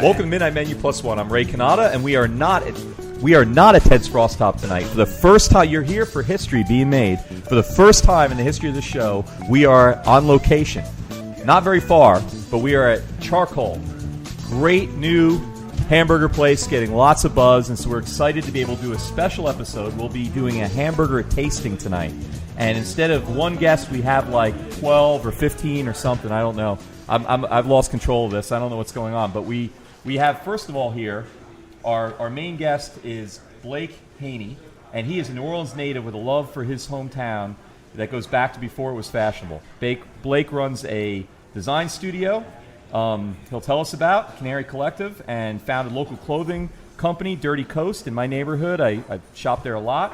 Welcome to Midnight Menu Plus One. I'm Ray Canada, and we are not at Ted's Frost Top tonight. For the first time, you're here for history being made. For the first time in the history of the show, we are on location. Not very far, but we are at Charcoal. Great new hamburger place, getting lots of buzz, and so we're excited to be able to do a special episode. We'll be doing a hamburger tasting tonight. And instead of one guest, we have like 12 or 15 or something. I don't know. I've lost control of this. I don't know what's going on. But we have, first of all, here, our main guest is Blake Haney, and he is a New Orleans native with a love for his hometown that goes back to before it was fashionable. Blake runs a design studio he'll tell us about, Canary Collective, and founded a local clothing company, Dirty Coast, in my neighborhood. I shop there a lot.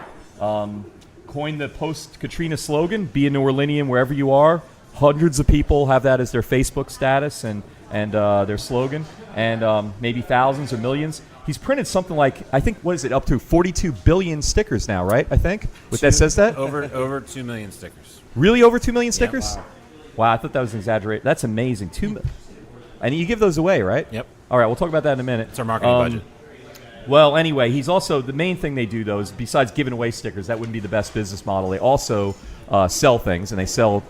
Coined the post-Katrina slogan, be a New Orleanian wherever you are. Hundreds of people have that as their Facebook status and their slogan, and maybe thousands or millions. He's printed something like, I think, what is it, up to 42 billion stickers now, right? I think? That says that? Over 2 million stickers. Really, over 2 million stickers? Yeah, wow, I thought that was an exaggeration. That's amazing. And you give those away, right? Yep. All right, we'll talk about that in a minute. It's our marketing budget. Well, anyway, he's also, the main thing they do, though, is besides giving away stickers, that wouldn't be the best business model. They also sell things, and they sell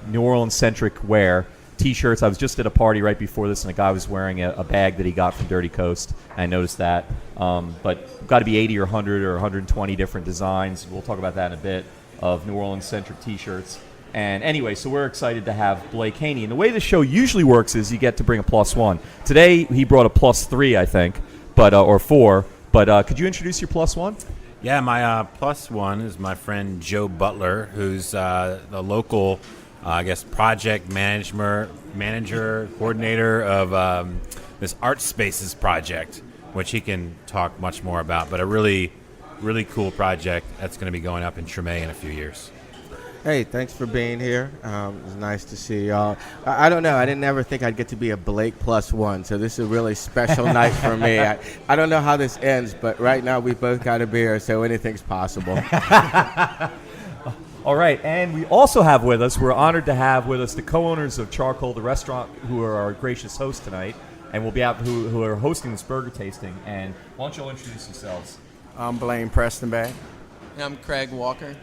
New Orleans-centric wear, T-shirts. I was just at a party right before this, and a guy was wearing a bag that he got from Dirty Coast. I noticed that. But got to be 80 or 100 or 120 different designs. We'll talk about that in a bit, of New Orleans-centric T-shirts. And anyway, so we're excited to have Blake Haney. And the way the show usually works is you get to bring a +1. Today, he brought a +3, I think, or 4. But could you introduce your +1? Yeah, my +1 is my friend Joe Butler, who's the local, project manager, coordinator of this Art Spaces project, which he can talk much more about. But a really, really cool project that's going to be going up in Tremé in a few years. Hey, thanks for being here. It's nice to see y'all. I don't know. I didn't ever think I'd get to be a Blake +1, so this is a really special night for me. I don't know how this ends, but right now we both got a beer, so anything's possible. All right, and we also have with us, we're honored to have with us the co-owners of Charcoal, the restaurant, who are our gracious hosts tonight, and we'll be out who are hosting this burger tasting. And why don't you all introduce yourselves? I'm Blaine Prestonbay. And I'm Craig Walker.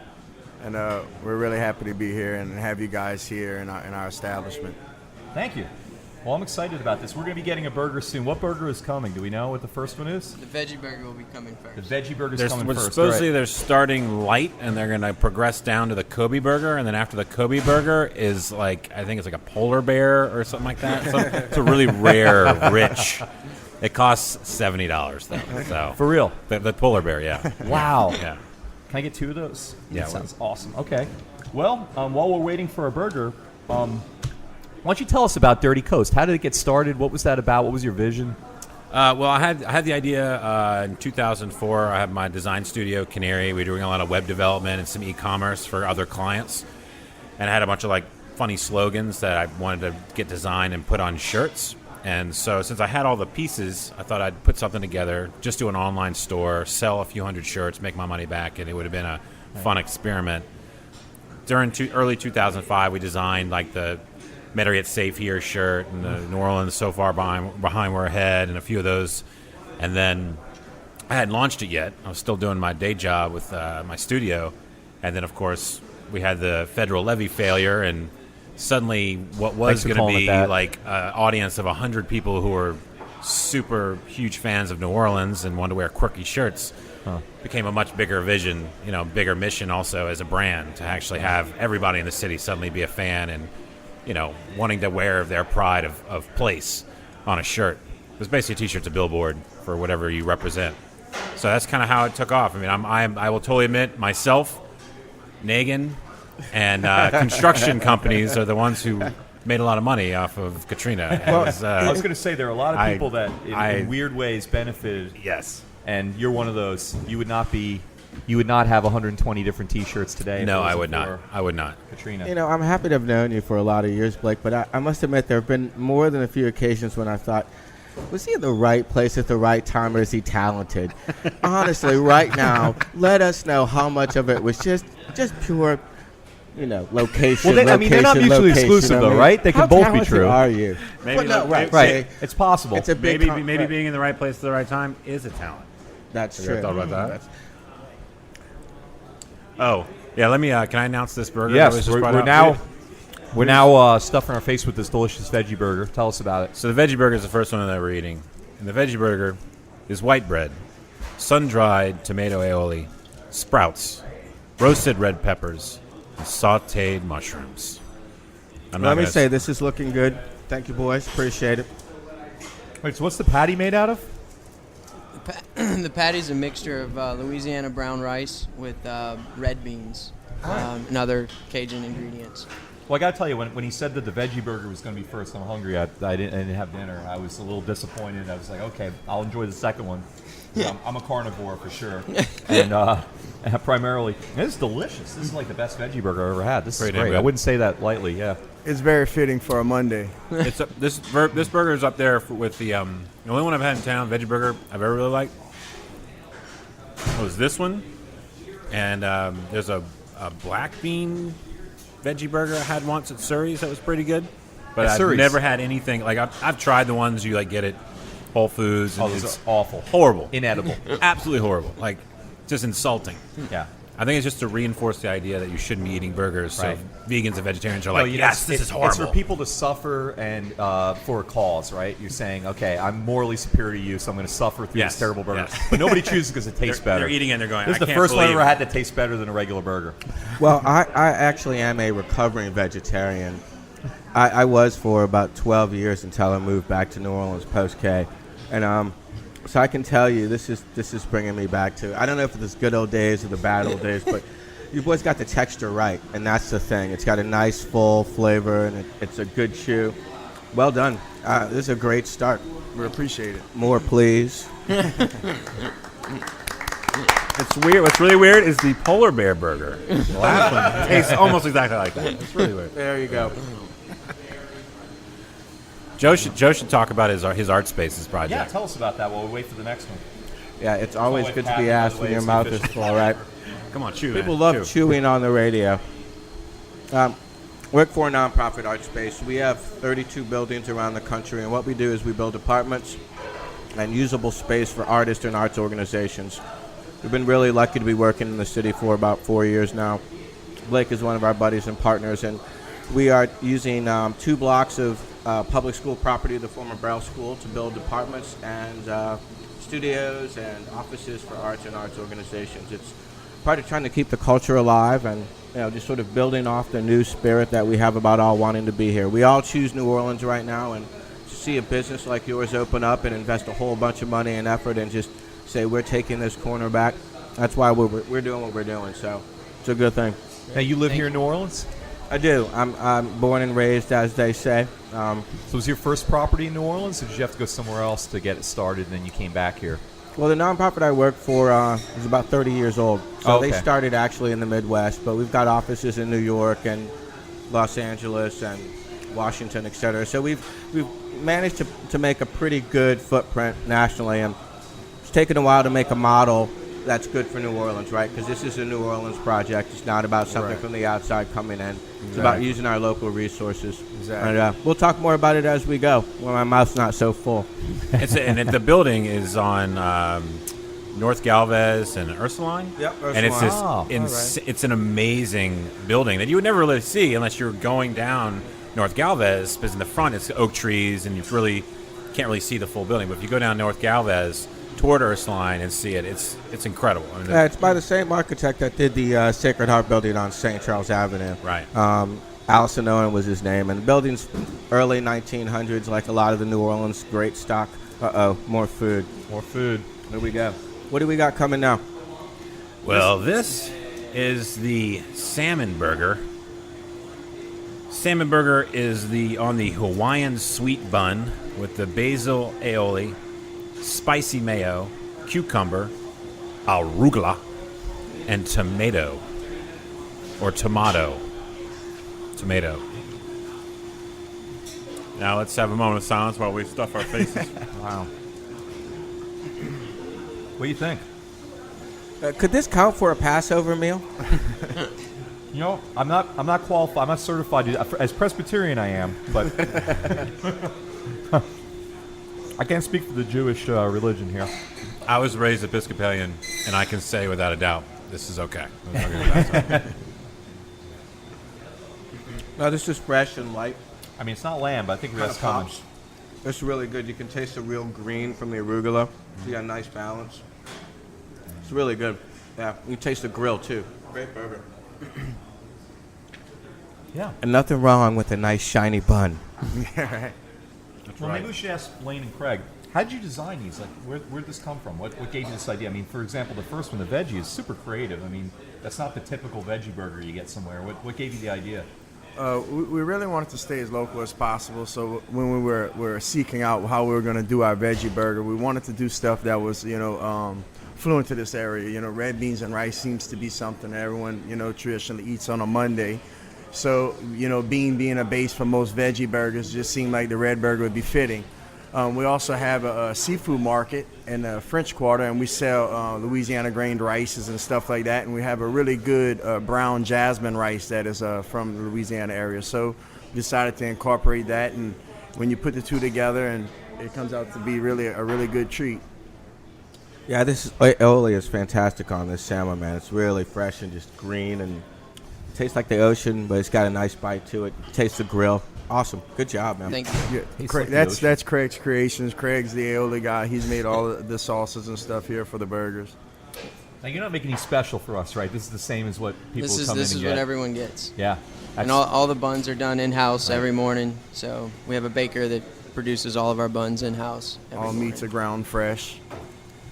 And we're really happy to be here and have you guys here in our establishment. Thank you. Well, I'm excited about this. We're going to be getting a burger soon. What burger is coming? Do we know what the first one is? The veggie burger will be coming first. The veggie burger is coming first. Supposedly they're starting light, and they're going to progress down to the Kobe burger, and then after the Kobe burger is I think it's like a polar bear or something like that. It's a really rare, rich. It costs $70 though. So for real? The polar bear, yeah. Wow. Yeah. Can I get 2 of those? Yeah. That sounds awesome. Okay. Well, while we're waiting for a burger, why don't you tell us about Dirty Coast? How did it get started? What was that about? What was your vision? Well, I had the idea in 2004. I had my design studio, Canary. We were doing a lot of web development and some e-commerce for other clients. And I had a bunch of funny slogans that I wanted to get designed and put on shirts. And so since I had all the pieces, I thought I'd put something together, just do an online store, sell a few hundred shirts, make my money back, and it would have been a fun experiment. During early 2005, we designed the Better Yet Safe Here shirt and the New Orleans So Far Behind We're Ahead and a few of those. And then I hadn't launched it yet. I was still doing my day job with my studio. And then, of course, we had the federal levy failure, and suddenly what was going to be an audience of 100 people who were super huge fans of New Orleans and wanted to wear quirky shirts became a much bigger vision, bigger mission also as a brand, to actually have everybody in the city suddenly be a fan and, wanting to wear their pride of place on a shirt. It was basically a T-shirt's a billboard for whatever you represent. So that's kind of how it took off. I mean, I will totally admit, myself, Nagin, and construction companies are the ones who made a lot of money off of Katrina. I was going to say there are a lot of people that in weird ways benefited. Yes. And you're one of those. You would not have 120 different T-shirts today. No, I would not. I would not. Katrina. I'm happy to have known you for a lot of years, Blake, but I must admit there have been more than a few occasions when I thought, was he in the right place at the right time, or is he talented? Honestly, right now, let us know how much of it was just pure location. Well, I mean, they're not mutually exclusive, though, right? They can How both be talented true. Are you? Maybe Well, no, like- Right. It's possible. It's a big maybe being in the right place at the right time is a talent. That's Have true. you ever thought about that? That's- Oh, yeah. Let me. Can I announce this burger? that Yes, was just we're brought out? now stuffing our face with this delicious veggie burger. Tell us about it. So the veggie burger is the first one that we're eating, and the veggie burger is white bread, sun-dried tomato aioli, sprouts, roasted red peppers, and sautéed mushrooms. Let me say, this is looking good. Thank you, boys. Appreciate it. Wait, so what's the patty made out of? The patty's a mixture of Louisiana brown rice with red beans and other Cajun ingredients. Well, I got to tell you, when he said that the veggie burger was going to be first, I'm hungry. I didn't have dinner. I was a little disappointed. I was like, okay, I'll enjoy the second one. I'm a carnivore for sure, and primarily, this is delicious. This is like the best veggie burger I've ever had. This is Pretty damn great. good. I wouldn't say that lightly. Yeah. It's very fitting for a Monday. This burger is up there with the only one I've had in town, veggie burger I've ever really liked. Was this one, and there's a black bean veggie burger I had once at Surrey's that was pretty good, but At I've Surrey's? never had anything like I've tried the ones you like get at Whole Foods. And Oh, those it's are awful. horrible, Inedible. absolutely horrible, like just insulting. Yeah. I think it's just to reinforce the idea that you shouldn't be eating burgers. Right. So vegans and vegetarians are No, like, you know, yes, this is horrible. It's for people to suffer and for a cause, right? You're saying, okay, I'm morally superior to you, so I'm going to suffer through Yes, this terrible burger. yes. But nobody chooses because it tastes better. They're eating it and they're going, This is I the can't first one I've believe ever had that tastes better than a regular burger. Well, I actually am a recovering vegetarian. I was for about 12 years until I moved back to New Orleans post-K. And so I can tell you, this is bringing me back to, I don't know if it's the good old days or the bad old days, but you boys got the texture right, and that's the thing. It's got a nice, full flavor, and it's a good chew. Well done. This is a great start. We appreciate it. More, please. It's weird. What's really weird is the polar bear burger. The last one tastes almost exactly like that. It's really weird. There you go. Joe should talk about his art spaces project. Yeah, tell us about that while we wait for the next one. Yeah, it's always always good to Patty, be by asked the when way, your is mouth the is official full, right? Come on, chew. People man. love Chew. chewing on the radio. Work for a nonprofit art space. We have 32 buildings around the country, and what we do is we build apartments and usable space for artists and arts organizations. We've been really lucky to be working in the city for about 4 years now. Blake is one of our buddies and partners, and we are using 2 blocks of public school property, the former Braille School, to build apartments and studios and offices for arts and arts organizations. It's part of trying to keep the culture alive and just sort of building off the new spirit that we have about all wanting to be here. We all choose New Orleans right now, and to see a business like yours open up and invest a whole bunch of money and effort and just say we're taking this corner back, that's why we're doing what we're doing. So it's a good thing. Now, you live here in New Orleans? I do. I'm born and raised, as they say. So was your first property in New Orleans, or did you have to go somewhere else to get it started, and then you came back here? Well, the nonprofit I work for is about 30 years old. So Okay. they started actually in the Midwest, but we've got offices in New York and Los Angeles and Washington, et cetera. So we've managed to make a pretty good footprint nationally, and it's taken a while to make a model that's good for New Orleans, right? Because this is a New Orleans project. It's not about something Right. from the outside coming in. It's Exactly. about using our local resources. Exactly. And we'll talk more about it as we go, when my mouth's not so full. The building is on North Galvez and Ursuline. Yep, And it's this Ursuline. it's an amazing building that you would never really see unless you're going down North Galvez, because in the front it's oak trees and you can't really see the full building. But if you go down North Galvez toward Ursuline and see it, it's incredible. I mean, Yeah, it's by the same architect that did the Sacred Heart building on St. Charles Avenue. Right. Allison Owen was his name. And the building's early 1900s, like a lot of the New Orleans great stock. More food. More food. Here we go. What do we got coming now? Well, this is the salmon burger. Salmon burger is on the Hawaiian sweet bun with the basil aioli, spicy mayo, cucumber, arugula, and tomato. Or tomato. Tomato. Now let's have a moment of silence while we stuff our faces. Wow. What do you think? Could this count for a Passover meal? You know, I'm not qualified. I'm not certified as Presbyterian. I am, but I can't speak for the Jewish religion here. I was raised Episcopalian, and I can say without a doubt, this is okay. This is okay. No, this is fresh and light. I mean, it's not lamb, but I think Kinda that's coming. pops. It's really good. You can taste the real green from the arugula. You got a nice balance. It's really good. Yeah, you taste the grill too. Great burger. Yeah. And nothing wrong with a nice shiny bun. That's Well, right. maybe we should ask Lane and Craig. How did you design these? Like, where'd this come from? What gave you this idea? I mean, for example, the first one, the veggie, is super creative. I mean, that's not the typical veggie burger you get somewhere. What gave you the idea? We really wanted to stay as local as possible. So when we were seeking out how we were going to do our veggie burger, we wanted to do stuff that was, fluent to this area. You know, red beans and rice seems to be something that everyone, traditionally eats on a Monday. So, being a base for most veggie burgers, just seemed like the red burger would be fitting. We also have a seafood market in the French Quarter, and we sell Louisiana grained rices and stuff like that. And we have a really good brown jasmine rice that is from the Louisiana area. So we decided to incorporate that, and when you put the two together, and it comes out to be really a really good treat. Yeah, this aioli is fantastic on this salmon, man. It's really fresh and just green and tastes like the ocean, but it's got a nice bite to it. Tastes the grill. Awesome. Good job, man. Thank you. Yeah, like the that's Craig's creations. Craig's the aioli guy. He's made all the sauces and stuff here for the burgers. Now, you're not making any special for us, right? This is the same as what people This come in is and what get. everyone gets. Yeah. And all the buns are done in-house every morning. So we have a baker that produces all of our buns in-house. All meats are ground fresh,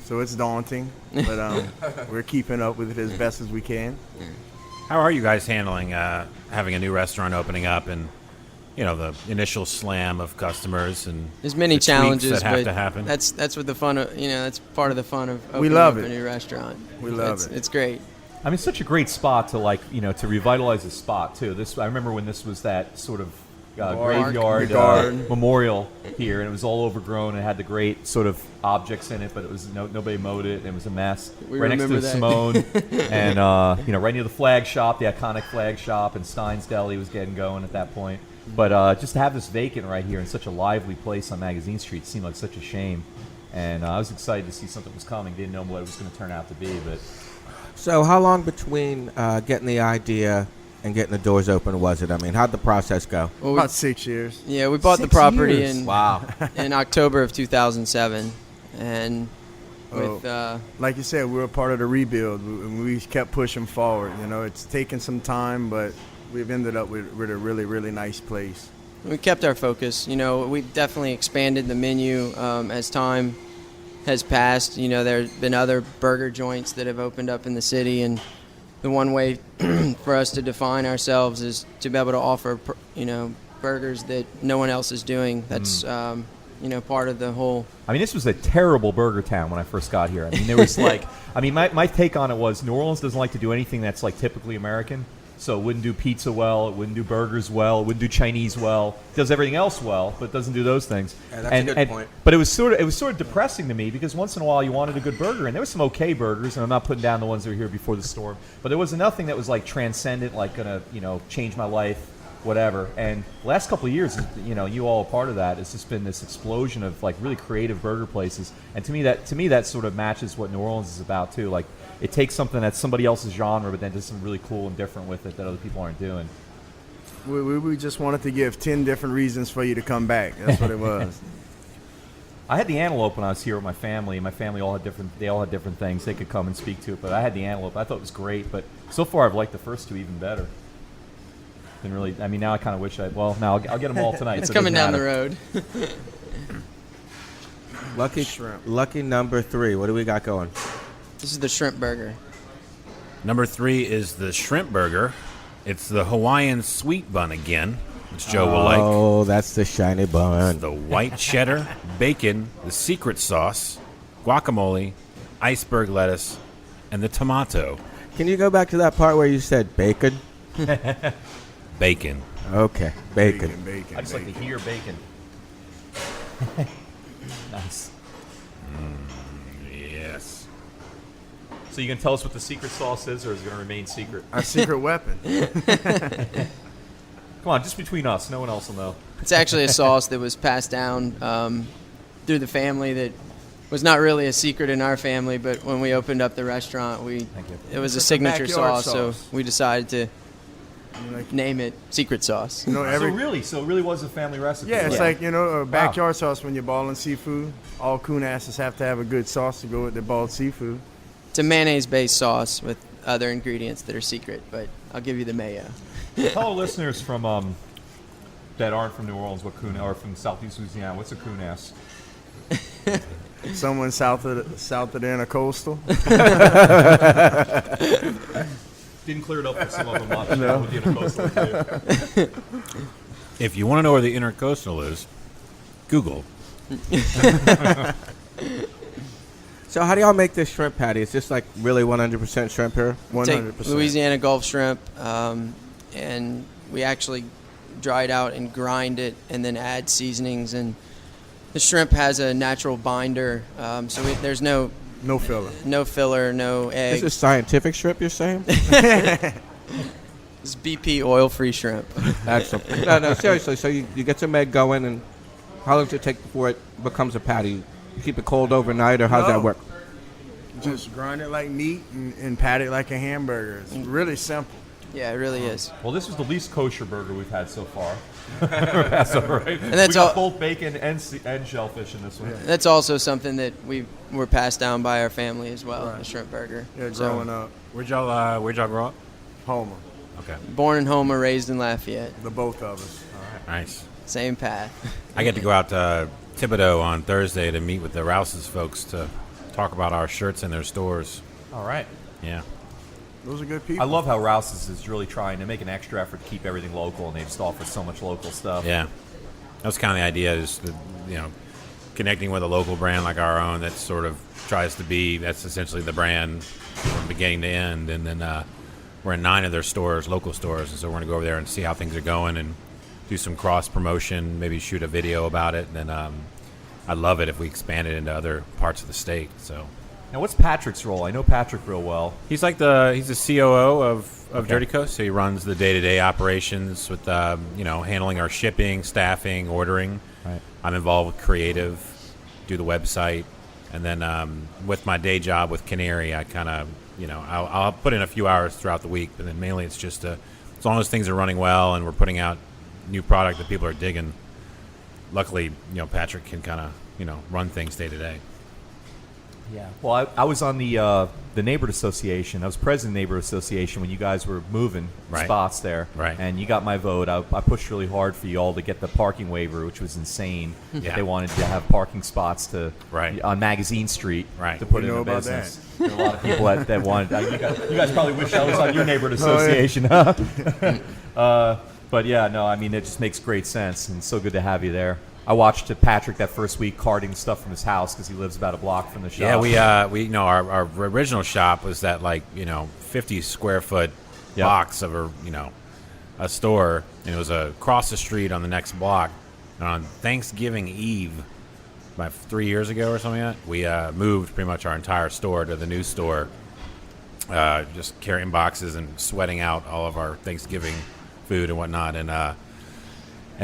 so it's daunting, but we're keeping up with it as best as we can. How are you guys handling having a new restaurant opening up and, the initial slam of customers and There's many the tweaks challenges that have but to happen? That's what the fun of that's part of the fun of opening We love up it. a new restaurant. We love it. It's great. I mean, it's such a great spot to revitalize the spot too. I remember when this was that sort of graveyard Garden. memorial here, and it was all overgrown and had the great sort of objects in it, but it was nobody mowed it, and it was a mess. We right next to remember the that. Simone, and right near the flag shop, the iconic flag shop, and Stein's Deli was getting going at that point. But just to have this vacant right here in such a lively place on Magazine Street seemed like such a shame. And I was excited to see something was coming. Didn't know what it was going to turn out to be, but So how long between getting the idea and getting the doors open was it? I mean, how'd the process go? Well, About 6 years. we bought the 6 property years. in Wow. in October of 2007, and with Like you said, we were part of the rebuild. We kept pushing forward. It's taken some time, but we've ended up with a really, really nice place. we kept our focus. We've definitely expanded the menu as time has passed. There's been other burger joints that have opened up in the city, and the one way for us to define ourselves is to be able to offer, burgers that no one else is doing. That's, part of the whole. I mean, this was a terrible burger town when I first got here. I mean, there was my take on it was New Orleans doesn't like to do anything that's like typically American. So it wouldn't do pizza well, it wouldn't do burgers well, it wouldn't do Chinese well. It does everything else well, but doesn't do those things. Yeah, that's a good point. But it was sort of depressing to me because once in a while you wanted a good burger, and there was some okay burgers, and I'm not putting down the ones that were here before the storm, but there was nothing that was like transcendent, like gonna change my life, whatever. And the last couple of years, you all are part of that. It's just been this explosion of like really creative burger places, and to me that sort of matches what New Orleans is about too. Like it takes something that's somebody else's genre, but then does something really cool and different with it that other people aren't doing. We just wanted to give 10 different reasons for you to come back. That's what it was. I had the antelope when I was here with my family. My family all had different things they could come and speak to it, but I had the antelope. I thought it was great, but so far I've liked the first two even better. Been really, I mean, now I kind of wish I'll get them all tonight. It's so it coming doesn't down the matter. road. Lucky number 3. What do we got going? This is the shrimp burger. Number 3 is the shrimp burger. It's the Hawaiian sweet bun again, which Joe will like. Oh, that's the shiny bun. The white cheddar, bacon, the secret sauce, guacamole, iceberg lettuce, and the tomato. Can you go back to that part where you said bacon? Bacon. Okay, bacon. I just like to hear bacon. Nice. Yes. So you can tell us what the secret sauce is, or is it going to remain secret? Our secret weapon. Come on, just between us. No one else will know. It's actually a sauce that was passed down through the family that was not really a secret in our family, but when we opened up the restaurant, it was a It's signature backyard sauce, so we decided to Like, name it Secret Sauce. you know, So it really was a family recipe. yeah, it's Yeah. like, a backyard sauce when you're balling seafood. All coon asses have to have a good sauce to go with their balled seafood. It's a mayonnaise-based sauce with other ingredients that are secret, but I'll give you the mayo. Tell listeners from that aren't from New Orleans what coon, or from Southeast Louisiana, what's a coon ass? Someone south of the intercoastal. Didn't clear it up for some of them. No. With the intercoastal too. If you want to know where the intercoastal is, Google. So how do y'all make this shrimp patty? Is this like really 100% shrimp here? 100%. Take Louisiana Gulf shrimp, and we actually dry it out and grind it, and then add seasonings. And the shrimp has a natural binder, so there's no filler. no filler, no eggs. This is scientific shrimp, you're saying? It's BP oil-free shrimp. Excellent. No, seriously. So you get some egg going, and how long does it take before it becomes a patty? You keep it cold overnight, or how does that work? Just grind it like meat and pat it like a hamburger. It's really simple. Yeah, it really is. Well, this was the least kosher burger we've had so far. That's all right. And that's we got all- both bacon and shellfish in this one. That's also something that we were passed down by our family as well, Right. the shrimp burger. Yeah, So, growing up. Where'd y'all grow up? Homer. Okay, born in Homer, raised in Lafayette. The both of us. nice. Same path. I get to go out to Thibodaux on Thursday to meet with the Rouse's folks to talk about our shirts in their stores. All right. Yeah. Those are good people. I love how Rouse's is really trying to make an extra effort to keep everything local, and they just offer so much local stuff. Yeah, that's kind of the idea, is connecting with a local brand like our own that sort of tries to be, that's essentially the brand from beginning to end. And then we're in 9 of their stores, local stores, and so we're going to go over there and see how things are going and do some cross promotion, maybe shoot a video about it. And then I'd love it if we expand it into other parts of the state. So Now, what's Patrick's role? I know Patrick real well. he's the COO of Dirty Coast, so he runs the day-to-day operations with handling our shipping, staffing, ordering. Right. I'm involved with creative, do the website, and then with my day job with Canary, I kind of I'll put in a few hours throughout the week, but then mainly it's just as long as things are running well and we're putting out new product that people are digging. Luckily, Patrick can kind of run things day to day. Yeah. Well, I was on the neighborhood association. I was president of the neighborhood association when you guys were moving Right. spots there. Right. And you got my vote. I pushed really hard for you all to get the parking waiver, which was insane. Yeah. They wanted to have parking spots Right. on Magazine Street Right. to put We in know the about business. There were a lot of people that wanted. You guys probably wish I was on your neighborhood Oh, yeah. association. But yeah, no, I mean it just makes great sense, and it's so good to have you there. I watched Patrick that first week carting stuff from his house because he lives about a block from the shop. Yeah, we our original shop was that 50 square foot Yep. box of a store, and it was across the street on the next block. And on Thanksgiving Eve, about 3 years ago or something like that, we moved pretty much our entire store to the new store, just carrying boxes and sweating out all of our Thanksgiving food and whatnot. And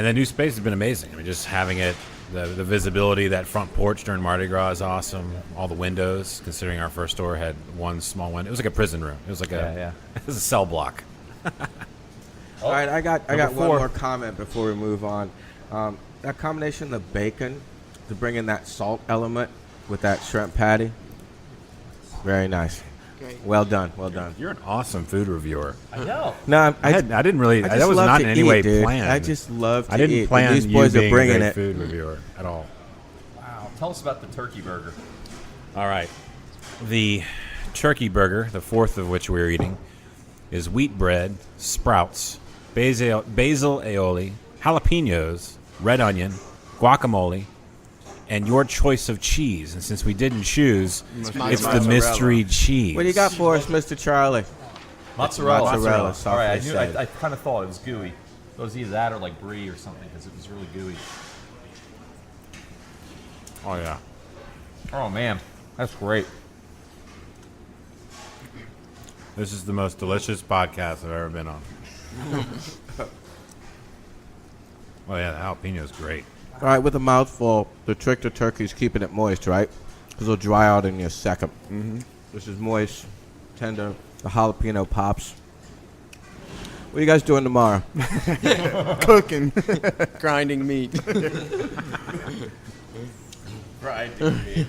the new space has been amazing. I mean, just having it, the visibility, that front porch during Mardi Gras is awesome. All the windows, considering our first store had one small window. It was like a prison room. It was like Yeah. it was a cell block. All right, I got Number one 4. more comment before we move on. That combination of bacon to bring in that salt element with that shrimp patty, very nice. Great. Well done, well done. You're an awesome food reviewer. I know. No, I didn't really. I just That was love not to in any eat, way dude. planned. I just love to I didn't eat. plan These boys you are being bringing a great it. food reviewer at all. Wow. Tell us about the turkey burger. All right. The turkey burger, the fourth of which we're eating, is wheat bread, sprouts, basil aioli, jalapenos, red onion, guacamole, and your choice of cheese. And since we didn't choose, it's the mozzarella. mystery cheese. What do you got for us, Mr. Charlie? Mozzarella. Mozzarella, All right. I softly knew. I kind of thought it was gooey. It was either that or like brie or something because it was really gooey. Oh, yeah. Oh man, that's great. This is the most delicious podcast I've ever been on. Oh, yeah, the jalapeno is great. All right, with a mouthful, the trick to turkey is keeping it moist, right? Because it'll dry out in a second. Mm-hmm. This is moist, tender. The jalapeno pops. What are you guys doing tomorrow? Cooking. Grinding meat. Grinding meat.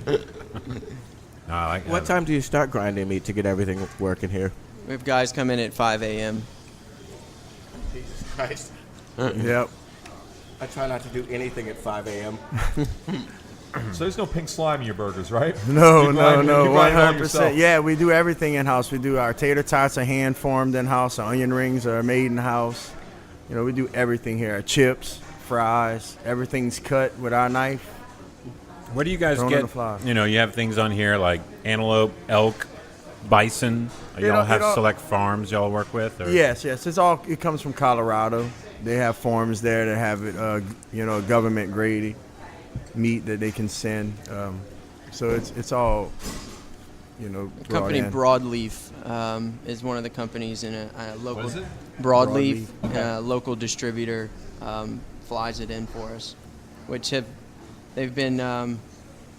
No, I like What time do you start grinding meat to get everything working here? We have guys come in at 5 a.m. Jesus Christ. Yep. I try not to do anything at 5 a.m. So there's no pink slime in your burgers, right? No, You no, grind- no, you grind it all yourself. 100%. Yeah, we do everything in house. We do our tater tots are hand formed in house. Our onion rings are made in house. You know, we do everything here. Our chips, fries, everything's cut with our knife. Where do you guys Thrown on get, the fly. you know, you have things on here like antelope, elk, bison. Y'all It have all- select farms y'all work with? Or? Yes. It comes from Colorado. They have farms there that have it, government grade meat that they can send. So it's all, Company brought in. Broadleaf is one of the companies in a local. What is it? Broadleaf, Broadleaf. local distributor, flies it in for us, which they've been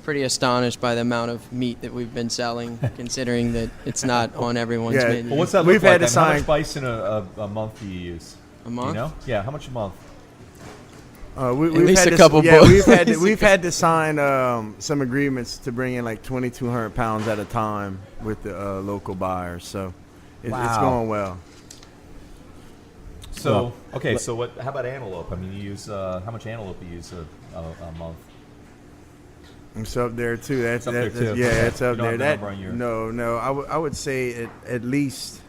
pretty astonished by the amount of meat that we've been selling, considering that it's not on everyone's Yeah. menu. Well, what's that We've look like? had to How much sign- bison a month do you use? A month? You know? Yeah, how much a month? We've least had a to- couple Yeah, books. we've had to sign some agreements to bring in like 2,200 pounds at a time with the local buyers. So it's Wow. going well. So okay, so what? How about antelope? I mean, you use how much antelope you use a month? It's up there too. That's up there, too. Yeah, Okay. it's up You don't there. have the number on your- No. I would say at least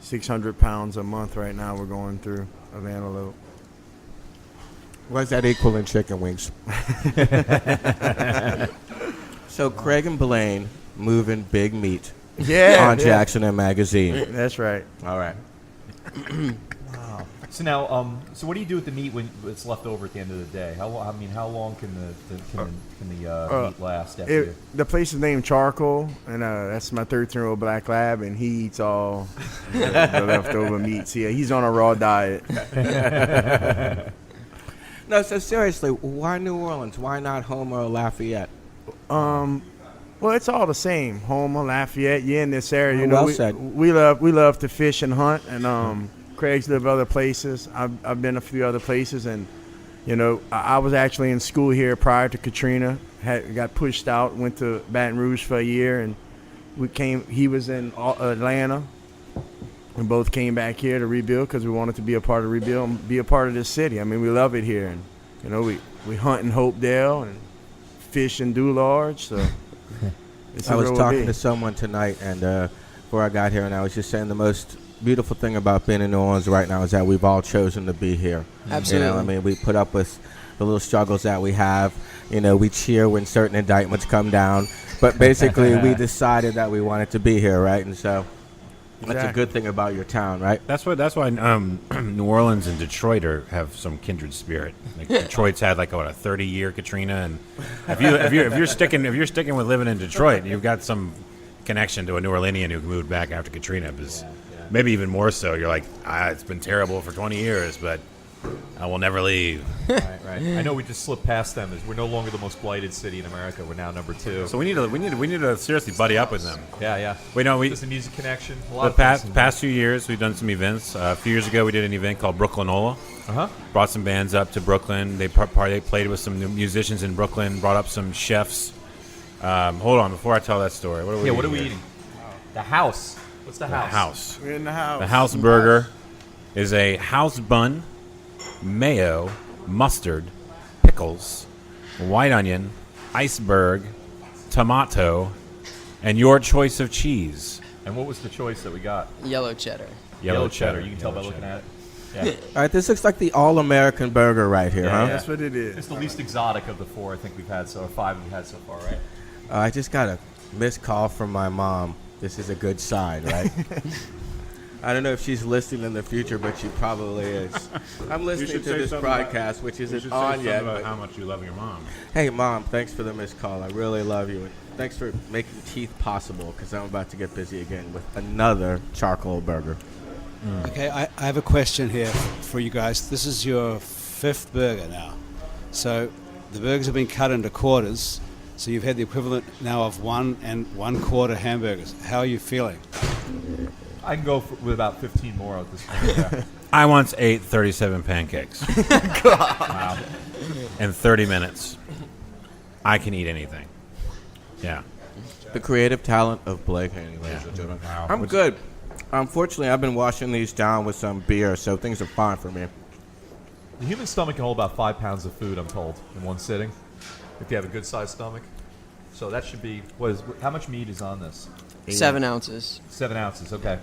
600 pounds a month right now we're going through of antelope. What's that equal in chicken wings? So Craig and Blaine moving big meat Yeah, on Jackson and Magazine. That's right. All right. So now, so what do you do with the meat when it's left over at the end of the day? How long can the meat last after you? The place is named Charcoal, and that's my 13-year-old black lab, and he eats all the leftover meats. Yeah, he's on a raw diet. No, so seriously, why New Orleans? Why not Homer or Lafayette? Well, it's all the same. Homer, Lafayette, you're in this area. You know, Well we, said. we love to fish and hunt, and Craig's lived other places. I've been a few other places, and I was actually in school here prior to Katrina. Got pushed out, went to Baton Rouge for a year, and he was in Atlanta. We both came back here to rebuild because we wanted to be a part of rebuild and be a part of this city. I mean, we love it here, and we hunt in Hopedale and fish in Dularge. So it's I was where we'll talking be. to someone tonight, and before I got here, and I was just saying the most beautiful thing about being in New Orleans right now is that we've all chosen to be here. Absolutely. You know, I mean, we put up with the little struggles that we have. You know, we cheer when certain indictments come down, but basically we decided that we wanted to be here, right? And so that's a Exactly. good thing about your town, right? That's why New Orleans and Detroit have some kindred spirit. Like Detroit's had like a 30-year Katrina, and if you're sticking with living in Detroit, you've got some connection to a New Orleanian who moved back after Katrina. Because maybe even more so, you're like, it's been terrible for 20 years, but I will never leave. Right. I know we just slipped past them as we're no longer the most blighted city in America. We're now number 2. So we need to seriously buddy up with them. yeah. There's Just a music connection. A lot The of things. past few years, we've done some events. A few years ago, we did an event called Brooklynola. Brought some bands up to Brooklyn. They played with some new musicians in Brooklyn. Brought up some chefs. Hold on, before I tell that story, what are we eating? The house. What's the The house? house. We're in the house. The house burger is a house bun, mayo, mustard, pickles, white onion, iceberg, tomato, and your choice of cheese. And what was the choice that we got? Yellow cheddar. Yellow cheddar. You can tell by looking at it. Yeah. All right, this looks like the all-American burger right here, huh? That's what it is. It's the least exotic of the 4 I think we've had so, or 5 we've had so far, right? I just got a missed call from my mom. This is a good sign, right? I don't know if she's listening in the future, but she probably is. I'm listening to this broadcast, which isn't on yet. About how much you love your mom. Hey, Mom, thanks for the missed call. I really love you. And thanks for making teeth possible, because I'm about to get busy again with another charcoal burger. Okay, I have a question here for you guys. This is your 5th burger now. So the burgers have been cut into quarters. So you've had the equivalent now of 1 1/4 hamburgers. How are you feeling? I can go with about 15 more at this point. Yeah. I once ate 37 pancakes. Wow. In 30 minutes. I can eat anything. Yeah. The creative talent of Blake Haney, ladies and gentlemen. I'm good. Unfortunately, I've been washing these down with some beer, so things are fine for me. The human stomach can hold about 5 pounds of food, I'm told, in one sitting, if you have a good-sized stomach. So that should be, how much meat is on this? 7 ounces. 7 ounces, okay.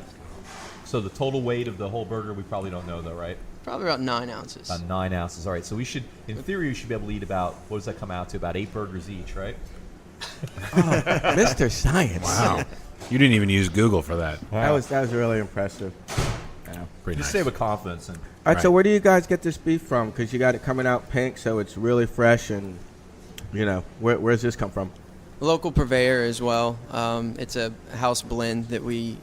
So the total weight of the whole burger, we probably don't know, though, right? Probably about 9 ounces. 9 ounces. All right, so we should, in theory, we should be able to eat about, what does that come out to? About 8 burgers each, right? Mr. Science. Wow. You didn't even use Google for that. That was really impressive. Yeah. Pretty Just nice. say with confidence. And All right, so Right. where do you guys get this beef from? Because you got it coming out pink, so it's really fresh, and, where's this come from? Local purveyor as well. It's a house blend that we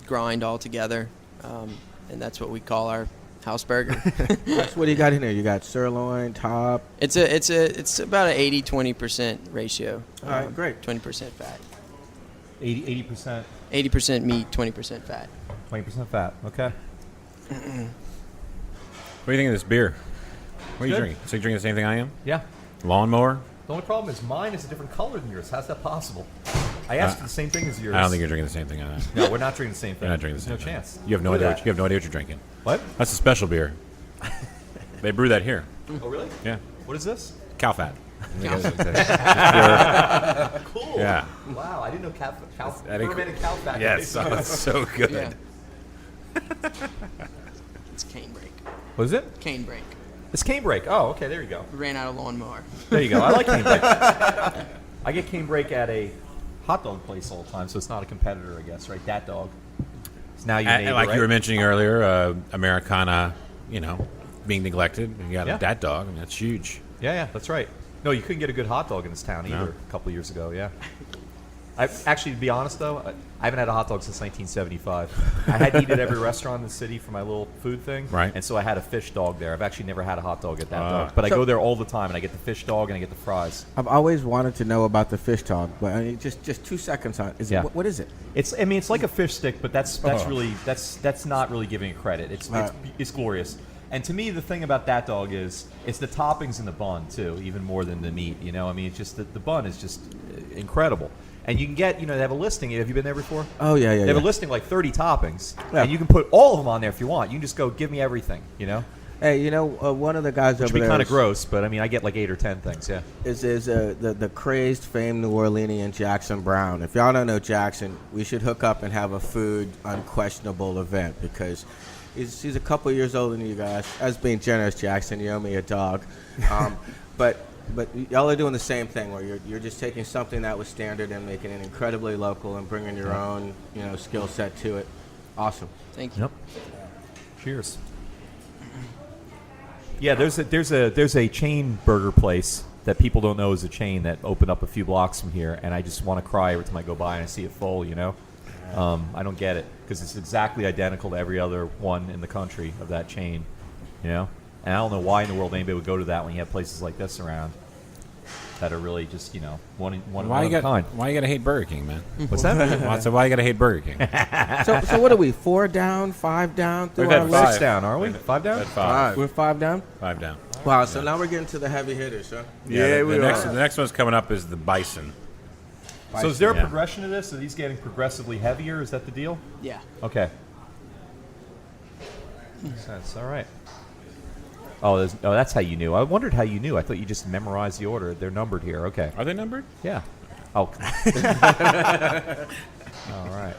grind all together, and that's what we call our house burger. So what do you got in there? You got sirloin, top. It's about an 80-20% ratio. All right, great. 20% fat. 80%, 80% meat, 20% fat. 20% fat. Okay. What do you think of this beer? What are you Good. drinking? So you drinking the same thing I am? Yeah. Lawnmower? The only problem is mine is a different color than yours. How's that possible? I asked for the same thing as yours. I don't think you're drinking the same thing I am. No, we're not drinking the same thing. You're not drinking the same There's thing. no chance. You have no Look idea. at You have no idea what you're drinking. What? That's a special beer. They brew that here. Oh, really? Yeah. What is this? Cow fat. Cow Cool. Yeah. Wow, I didn't know I think- fermented cow fat. Yes, oh, it's so good. Yeah. It's cane break. What is it? Cane break. It's cane break. Oh, okay, there you go. We ran out of lawnmower. There you go. I like cane break. I get cane break at a hot dog place all the time, so it's not a competitor, I guess, right? Dat Dog. It's now your And neighbor, like right? you were mentioning earlier, Americana, being neglected. You got Yeah. that dog. I mean, that's huge. Yeah, that's right. No, you couldn't get a good hot dog in this town either No. a couple of years ago, yeah. Actually, to be honest, though, I haven't had a hot dog since 1975. I had to eat at every restaurant in the city for my little food thing. Right. And so I had a fish dog there. I've actually never had a hot dog at that Ah. dog. But I So- go there all the time, and I get the fish dog and I get the fries. I've always wanted to know about the fish dog, but I mean, just 2 seconds on it. Yeah. What is it? It's like a fish stick, but that's Oh. really that's not really giving it credit. It's glorious. And to me, the thing about that dog is it's the toppings in the bun too, even more than the meat. I mean, it's just the bun is just incredible. And you can get, they have a listing. Have you been there before? Oh, yeah. They have a listing like 30 toppings, Yeah. and you can put all of them on there if you want. You can just go, give me everything. Hey, one of the guys Which over would be there kind of gross, but I mean, I get like 8 or 10 things. Yeah. is the crazed, famed New Orleanian Jackson Brown. If y'all don't know Jackson, we should hook up and have a food unquestionable event, because he's a couple years older than you guys. As being generous, Jackson, you owe me a dog. But y'all are doing the same thing, where you're just taking something that was standard and making it incredibly local and bringing your own skill set to it. Awesome. Thank you. Yep. Cheers. Yeah, there's a chain burger place that people don't know is a chain that opened up a few blocks from here, and I just want to cry every time I go by and I see it full. I don't get it because it's exactly identical to every other one in the country of that chain. And I don't know why in the world anybody would go to that when you have places like this around that are really just one Why you of a kind. Why you gotta hate Burger King, man? What's that? Why you gotta hate Burger King? So what are we? 4 down, 5 down through We've our had list? 6 down, are we? 5 down? At 5. We're 5 down. 5 down. Wow. So now we're getting to the heavy hitters, huh? Yeah, we the are. next one's coming up is the bison. So is there a Yeah. progression to this? Are these getting progressively heavier? Is that the deal? Yeah. Okay. Makes sense. All right. Oh, that's how you knew. I wondered how you knew. I thought you just memorized the order. They're numbered here. Okay. Are they numbered? Yeah. Oh. All right.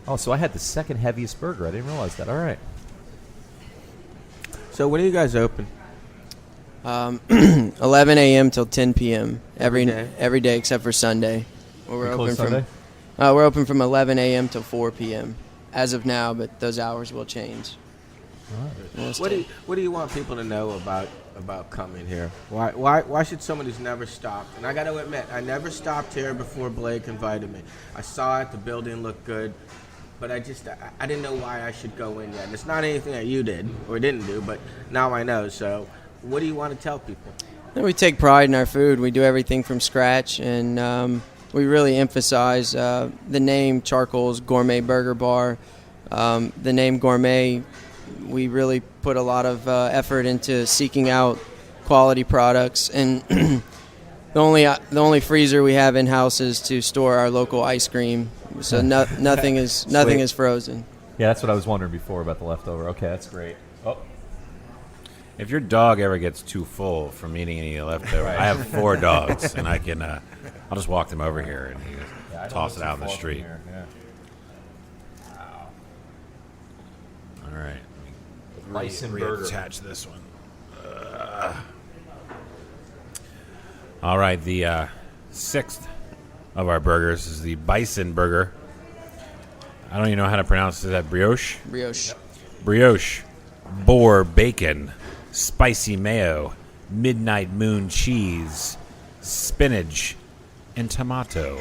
Oh, so I had the second heaviest burger. I didn't realize that. All right. So when are you guys open? 11 a.m. till 10 p.m. every day? every day except for Sunday. Where we're You close open Sunday? we're open from 11 a.m. till 4 p.m. as of now, but those hours will change. What do you want people to know about coming here? Why should someone who's never stopped? And I got to admit, I never stopped here before Blake invited me. I saw it, the building looked good, but I didn't know why I should go in yet. And it's not anything that you did or didn't do, but now I know. So what do you want to tell people? We take pride in our food. We do everything from scratch, and we really emphasize the name Charcoal's Gourmet Burger Bar. The name Gourmet, we really put a lot of effort into seeking out quality products, and the only freezer we have in house is to store our local ice cream. So nothing is frozen. Yeah, that's what I was wondering before about the leftover. Okay, that's great. Oh, If your dog ever gets too full from eating any leftover, I have 4 dogs, and I can. I'll just walk them over here and toss it out in the street. Wow. All right. Bison burger. Attach this one. All right, the 6th of our burgers is the bison burger. I don't even know how to pronounce it. Is that brioche? Brioche. Brioche, boar bacon, spicy mayo, midnight moon cheese, spinach, and tomato.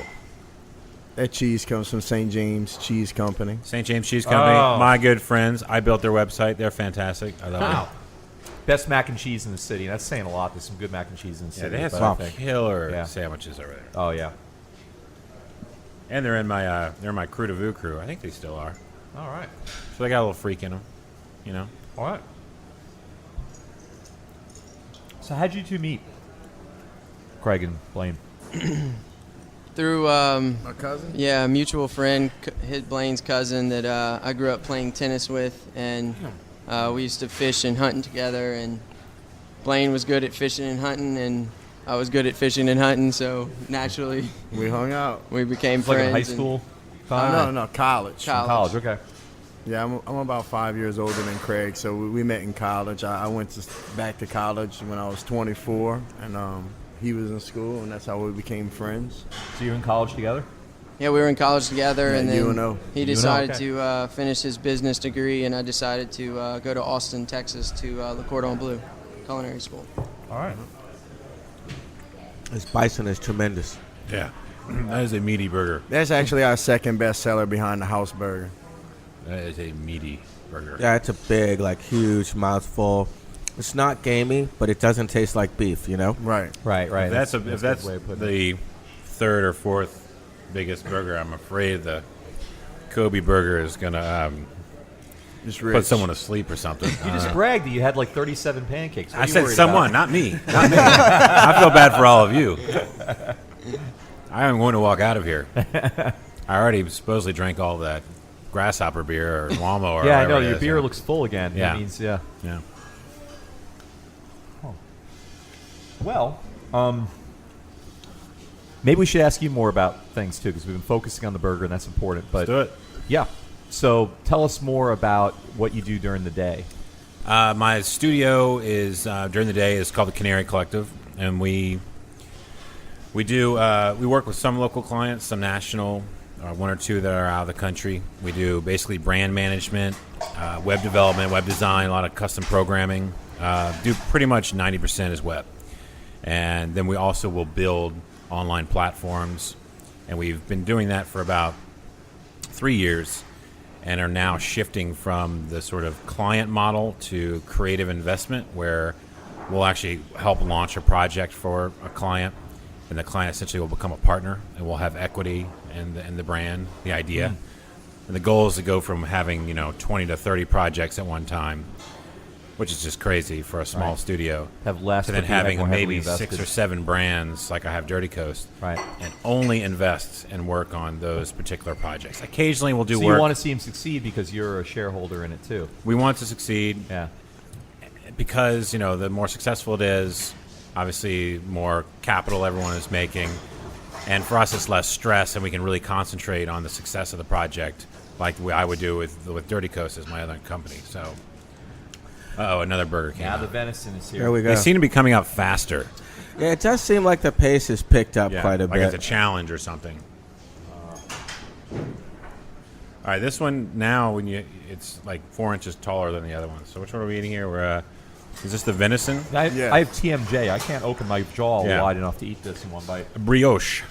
That cheese comes from St. James Cheese Company. St. James Cheese Company, my good friends. I built their website. They're fantastic. I love it. Best mac and cheese in the city. That's saying a lot. There's some good mac and cheese in the city. Yeah, they have but some I think- killer sandwiches over there. Oh yeah. And they're in my crew de vue crew. I think they still are. All right. So they got a little freak in them, you know. All right. So how'd you two meet, Craig and Blaine? Through My cousin? a mutual friend, Blaine's cousin that I grew up playing tennis with, and we used to fish and hunt together. And Blaine was good at fishing and hunting, and I was good at fishing and hunting, so naturally We hung out. we became It's like friends. in high school. No, college. College. Okay. Yeah, I'm about 5 years older than Craig, so we met in college. I went back to college when I was 24, and he was in school, and that's how we became friends. So you were in college together? Yeah, we were in college together, Yeah, and then UNO. he UNO, decided okay. to finish his business degree, and I decided to go to Austin, Texas, to Le Cordon Bleu Culinary School. All right. This bison is tremendous. Yeah, that is a meaty burger. That's actually our second best seller behind the house burger. That is a meaty burger. Yeah, it's a big, like, huge mouthful. It's not gamey, but it doesn't taste like beef, you know? Right. Right. Right. If that's a good the way of putting it. 3rd or 4th biggest burger, I'm afraid the Kobe burger is gonna Just put rich. someone to sleep or something. You just bragged that you had like 37 pancakes. What are I you said worried someone, about? not me. Not me. I feel bad for all of you. I am going to walk out of here. I already supposedly drank all that grasshopper beer or Wamo or Yeah, I whatever know. it Your is. beer looks full again. Yeah. That means, yeah. Yeah. Well, maybe we should ask you more about things too, because we've been focusing on the burger, and that's important. But Let's do it. yeah. So tell us more about what you do during the day. My studio is during the day is called the Canary Collective, and we work with some local clients, some national, 1 or 2 that are out of the country. We do basically brand management, web development, web design, a lot of custom programming. Do pretty much 90% is web, and then we also will build online platforms, and we've been doing that for about 3 years. And are now shifting from the sort of client model to creative investment, where we'll actually help launch a project for a client, and the client essentially will become a partner, and we'll have equity in the brand, the idea. And the goal is to go from having 20 to 30 projects at one time, which is just crazy for a small Right. studio, Have less, to then but be, like, having more heavily maybe 6 invested. or 7 brands like I have Dirty Coast, Right. and only invest and work on those particular projects. Occasionally we'll do So work. you want to see him succeed because you're a shareholder in it too. We want to succeed Yeah. because the more successful it is, obviously more capital everyone is making, and for us it's less stress, and we can really concentrate on the success of the project, like I would do with Dirty Coast as my other company. So, another burger came Now out. the venison is here. There we go. They seem to be coming out faster. Yeah, it does seem like the pace has picked up Yeah, quite a like bit. it's a challenge or something. All right, this one now it's like 4 inches taller than the other one. So which one are we eating here? Is this the venison? I Yeah. have TMJ. I can't open my jaw Yeah. wide enough to eat this in one bite. Brioche,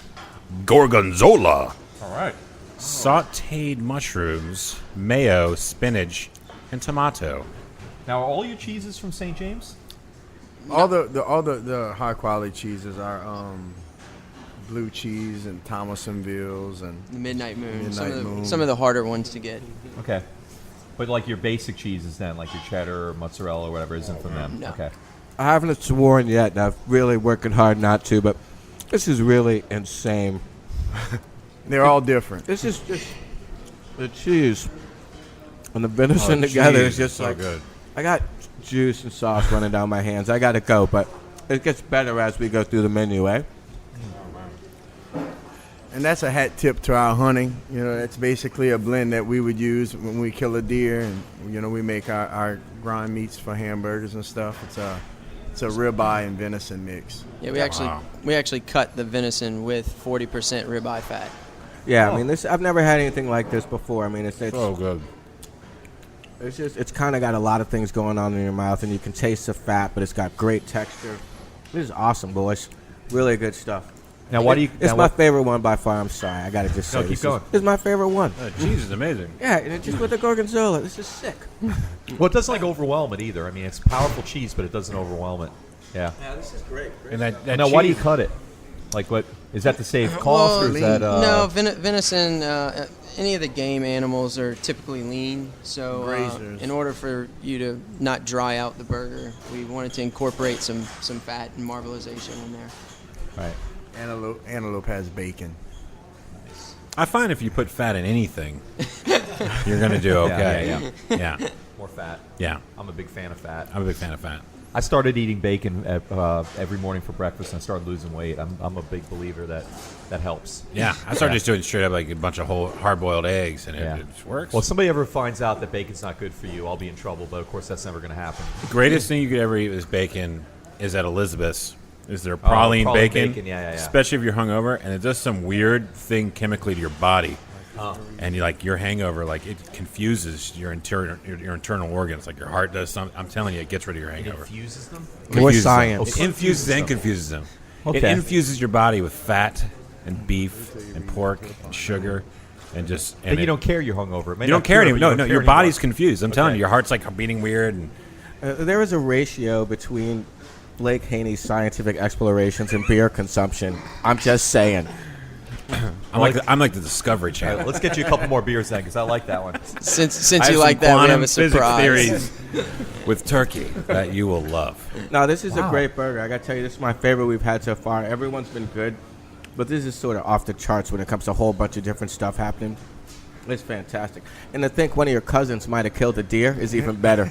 gorgonzola, All right. sautéed mushrooms, mayo, spinach, and tomato. Now, are all your cheeses from St. James? All the high quality cheeses are blue cheese and Thomasonville's and The Midnight Moon. Midnight Moon. Some of the harder ones to get. Okay. But like your basic cheeses then, like your cheddar or mozzarella or whatever, isn't from them? No. Okay. I haven't sworn yet, and I'm really working hard not to, but this is really insane. they're all different. This is just the cheese and the venison together is just so like good. I got juice and sauce running down my hands. I got to go, but it gets better as we go through the menu, eh? And that's a hat tip to our hunting. You know, it's basically a blend that we would use when we kill a deer, and you know we make our grind meats for hamburgers and stuff. It's a ribeye and venison mix. Yeah, we actually cut the venison with 40% ribeye fat. Yeah, I mean, I've never had anything like this before. I mean, it's So good. it's kind of got a lot of things going on in your mouth, and you can taste the fat, but it's got great texture. This is awesome, boys. Really good stuff. Now, why do you? It's now my what- favorite one by far. I'm sorry, I gotta just say. No, keep this going. Is my favorite one. Cheese is amazing. Yeah, and it's just with the gorgonzola. This is sick. Well, it doesn't like overwhelm it either. I mean, it's powerful cheese, but it doesn't overwhelm it. Yeah. Yeah, this is great. And that Now, why do you cheese- cut it? Like, what is that to save cost, or is that? No, venison. Any of the game animals are typically lean, so Grazers. in order for you to not dry out the burger, we wanted to incorporate some fat and marbleization in there. Right. Antelope has bacon. I find if you put fat in anything, you're going to do okay. Yeah. More fat. Yeah. I'm a big fan of fat. I'm a big fan of fat. I started eating bacon every morning for breakfast, and I started losing weight. I'm a big believer that helps. Yeah. I started just doing straight up like a bunch of whole hard-boiled eggs, and Yeah. it just works. Well, if somebody ever finds out that bacon's not good for you, I'll be in trouble. But of course, that's never going to happen. The greatest thing you could ever eat with bacon is at Elizabeth's. Is there praline praline bacon? bacon, yeah. Especially if you're hungover, and it does some weird thing chemically to your body, and your hangover, like it confuses your internal organs, like your heart does something. I'm telling you, it gets rid of your hangover. Infuses them. More Confuses them. science. It infuses and confuses them. It Okay. infuses your body with fat and beef and pork and sugar and just. But you don't care you're hungover. It may You not don't care cure, anymore. but No, you don't your care body's anymore. confused. I'm telling Okay. you, your heart's like beating weird. And There is a ratio between Blake Haney's scientific explorations and beer consumption. I'm just saying. I'm like the Discovery Channel. Let's get you a couple more beers then, because I like that one. Since I have you like some that, we have quantum a physics surprise. theories with turkey that you will love. No, this is Wow. a great burger. I gotta tell you, this is my favorite we've had so far. Everyone's been good, but this is sort of off the charts when it comes to a whole bunch of different stuff happening. It's fantastic. And to think one of your cousins might have killed a deer is even better.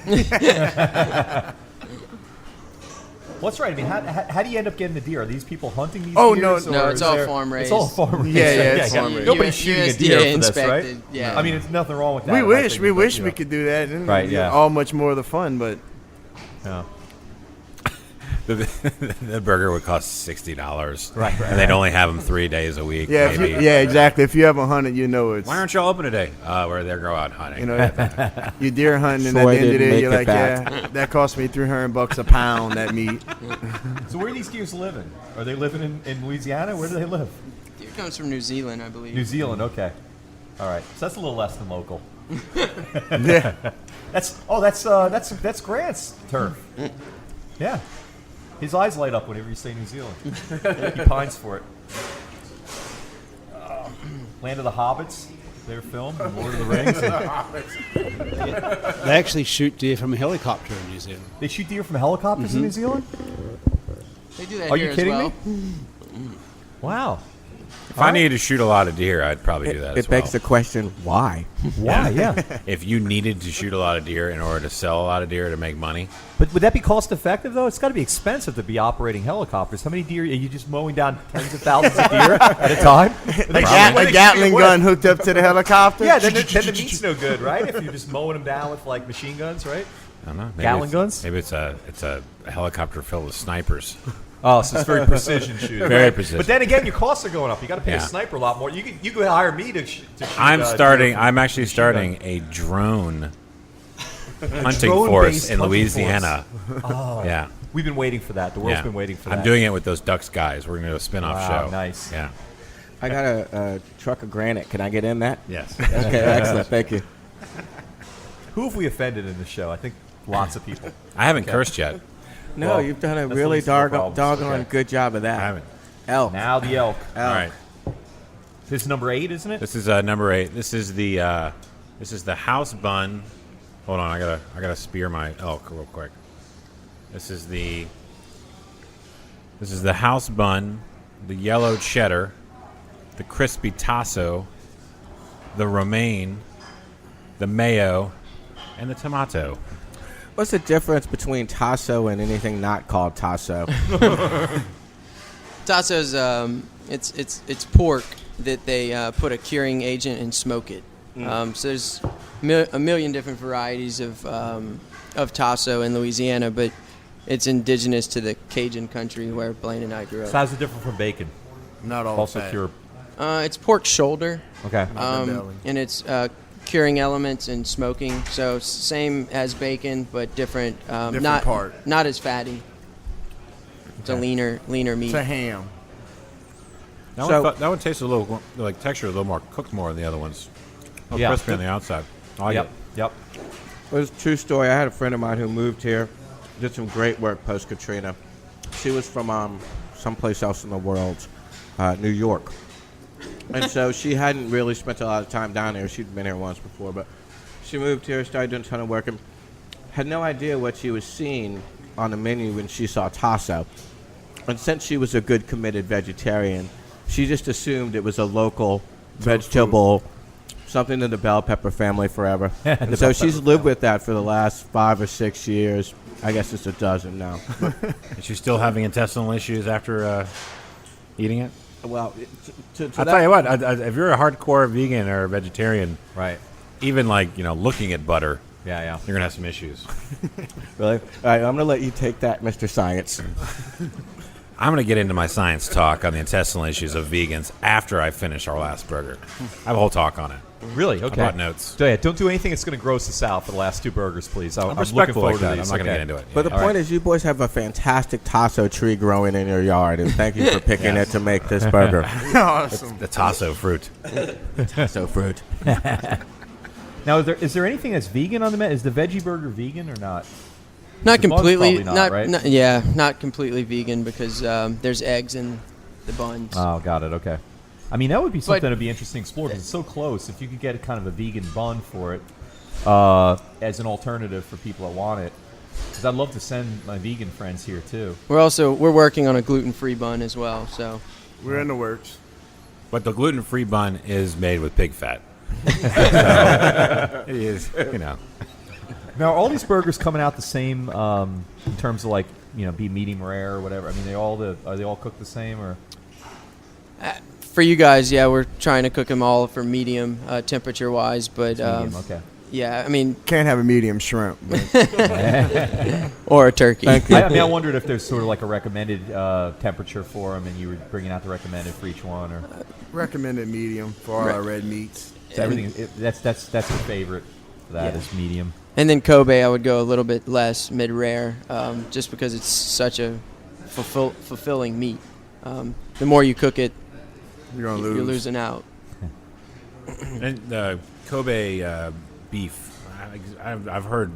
What's right? I mean, how do you end up getting the deer? Are these people hunting these Oh, deers? no, No, or it's is all there- farm raised. It's all farm raised. Yeah, it's farm raised. Nobody's shooting a deer for this, right? inspected, yeah. I mean, it's nothing wrong with that. We I wish think, we but, wish you we know. could do that. And Right, yeah. All much more of the fun, but Yeah. The burger would cost $60. Right. And they'd only have them 3 days a week. yeah, if maybe. you, yeah, exactly. If you haven't hunted, you know it's Why aren't y'all open today? Where they go out hunting. you know you deer hunting, and Troy at the end of the didn't day, you're make like, it back. yeah, that cost me $300 a pound. That meat. So where are these deers living? Are they living in Louisiana? Where do they live? Deer comes from New Zealand, I believe. New Zealand. Okay. All right. So that's a little less than local. Yeah. That's Grant's turf. Yeah. His eyes light up whenever you say New Zealand. He pines for it. Land of the Hobbits, their film, Lord of the Rings. They actually shoot deer from a helicopter in New Zealand. They shoot deer from helicopters in New Zealand? They do that Are here you kidding as well. me? Wow. If I needed to shoot a lot of deer, I'd probably do that It as well. begs the question, why? Why? Yeah. If you needed to shoot a lot of deer in order to sell a lot of deer to make money, But would that be cost effective though? It's got to be expensive to be operating helicopters. How many deer are you just mowing down tens of thousands of deer at a time? A Gatling gun hooked up to the helicopter. Yeah, then the meat's no good, right? If you're just mowing them down with like machine guns, right? I don't know. Maybe Gatling it's- guns? Maybe it's a helicopter filled with snipers. Oh, so it's very precision shooting. Very precision. But then again, your costs are going up. You got to pay a Yeah. sniper a lot more. You could hire me to shoot. I'm actually starting a drone hunting force drone-based in hunting Louisiana. Oh, Yeah. We've been waiting for that. The world's been waiting for that. I'm doing it with those Ducks guys. We're going to do a spin-off Wow, show. nice. Yeah. I got a truck of granite. Can I get in that? Yes. Okay, excellent. Thank you. Who have we offended in the show? I think lots of people. I haven't cursed yet. No, Well, you've done a that's the really least of our problems. doggone Okay. good job of that. I haven't. Elk. Now the elk. All right. This is number 8, isn't it? This is number 8. This is the house bun. Hold on, I gotta spear my elk real quick. This is the house bun, the yellow cheddar, the crispy tasso, the romaine, the mayo, and the tomato. What's the difference between tasso and anything not called tasso? Tasso's it's pork that they put a curing agent and smoke it. So there's a million different varieties of tasso in Louisiana, but it's indigenous to the Cajun country where Blaine and I grew So up. how's it different from bacon? Not all Also fat. pure. It's pork shoulder, Okay. belly. and it's curing elements and smoking. So same as bacon, but different. Different not part. not as fatty. It's a leaner meat. It's a ham. That one tastes a little like texture, a little more cooked more than the other ones. A little Yeah. crispy on the outside. I like Yep. it. Yep. It was a true story. I had a friend of mine who moved here, did some great work post Katrina. She was from someplace else in the world, New York. And so she hadn't really spent a lot of time down there. She'd been here once before, but she moved here, started doing a ton of work, and had no idea what she was seeing on the menu when she saw tasso. And since she was a good, committed vegetarian, she just assumed it was a local vegetable, something in the bell pepper family forever. And so she's lived with that for the last 5 or 6 years. I guess it's a dozen now. Is she still having intestinal issues after eating it? Well, I'll tell you what, if you're a hardcore vegan or vegetarian, Right. even looking at butter, Yeah. you're going to have some issues. Really? All right, I'm going to let you take that, Mr. Science. I'm going to get into my science talk on the intestinal issues of vegans after I finish our last burger. I have a whole talk on it. Really? Okay. I brought notes. So yeah, don't do anything that's going to gross us out for the last 2 burgers, please. I'm looking respectful forward like to that. these. I'm not going to Okay. get into it. But the Yeah. point is, you boys have a fantastic tasso tree growing in your yard, and thank you for picking it to make this burger. Awesome. The tasso fruit. Tasso fruit. Now, is there anything that's vegan on the menu? Is the veggie burger vegan or not? Not The bun's completely, probably not, right? not completely vegan because there's eggs in the buns. Oh, got it. Okay. I mean, that would be something But- that'd be interesting to explore because it's so close. If you could get kind of a vegan bun for it as an alternative for people that want it, because I'd love to send my vegan friends here too. We're working on a gluten-free bun as well. So We're in the works. But the gluten-free bun is made with pig fat. So, it is, Now, are all these burgers coming out the same in terms of be medium rare or whatever? I mean, are they all cooked the same or? for you guys, yeah, we're trying to cook them all for medium temperature-wise, but Medium, okay. yeah, I mean, Can't have a medium shrimp. but or a turkey. I wondered if there's sort of like a recommended temperature for them, and you were bringing out the recommended for each one, or recommended medium for all our red meats. so everything. That's the favorite. For that Yeah. is medium. And then Kobe, I would go a little bit less mid-rare, just because it's such a fulfilling meat. The more you cook it, You're gonna you're lose. losing out. And the Kobe beef, I've heard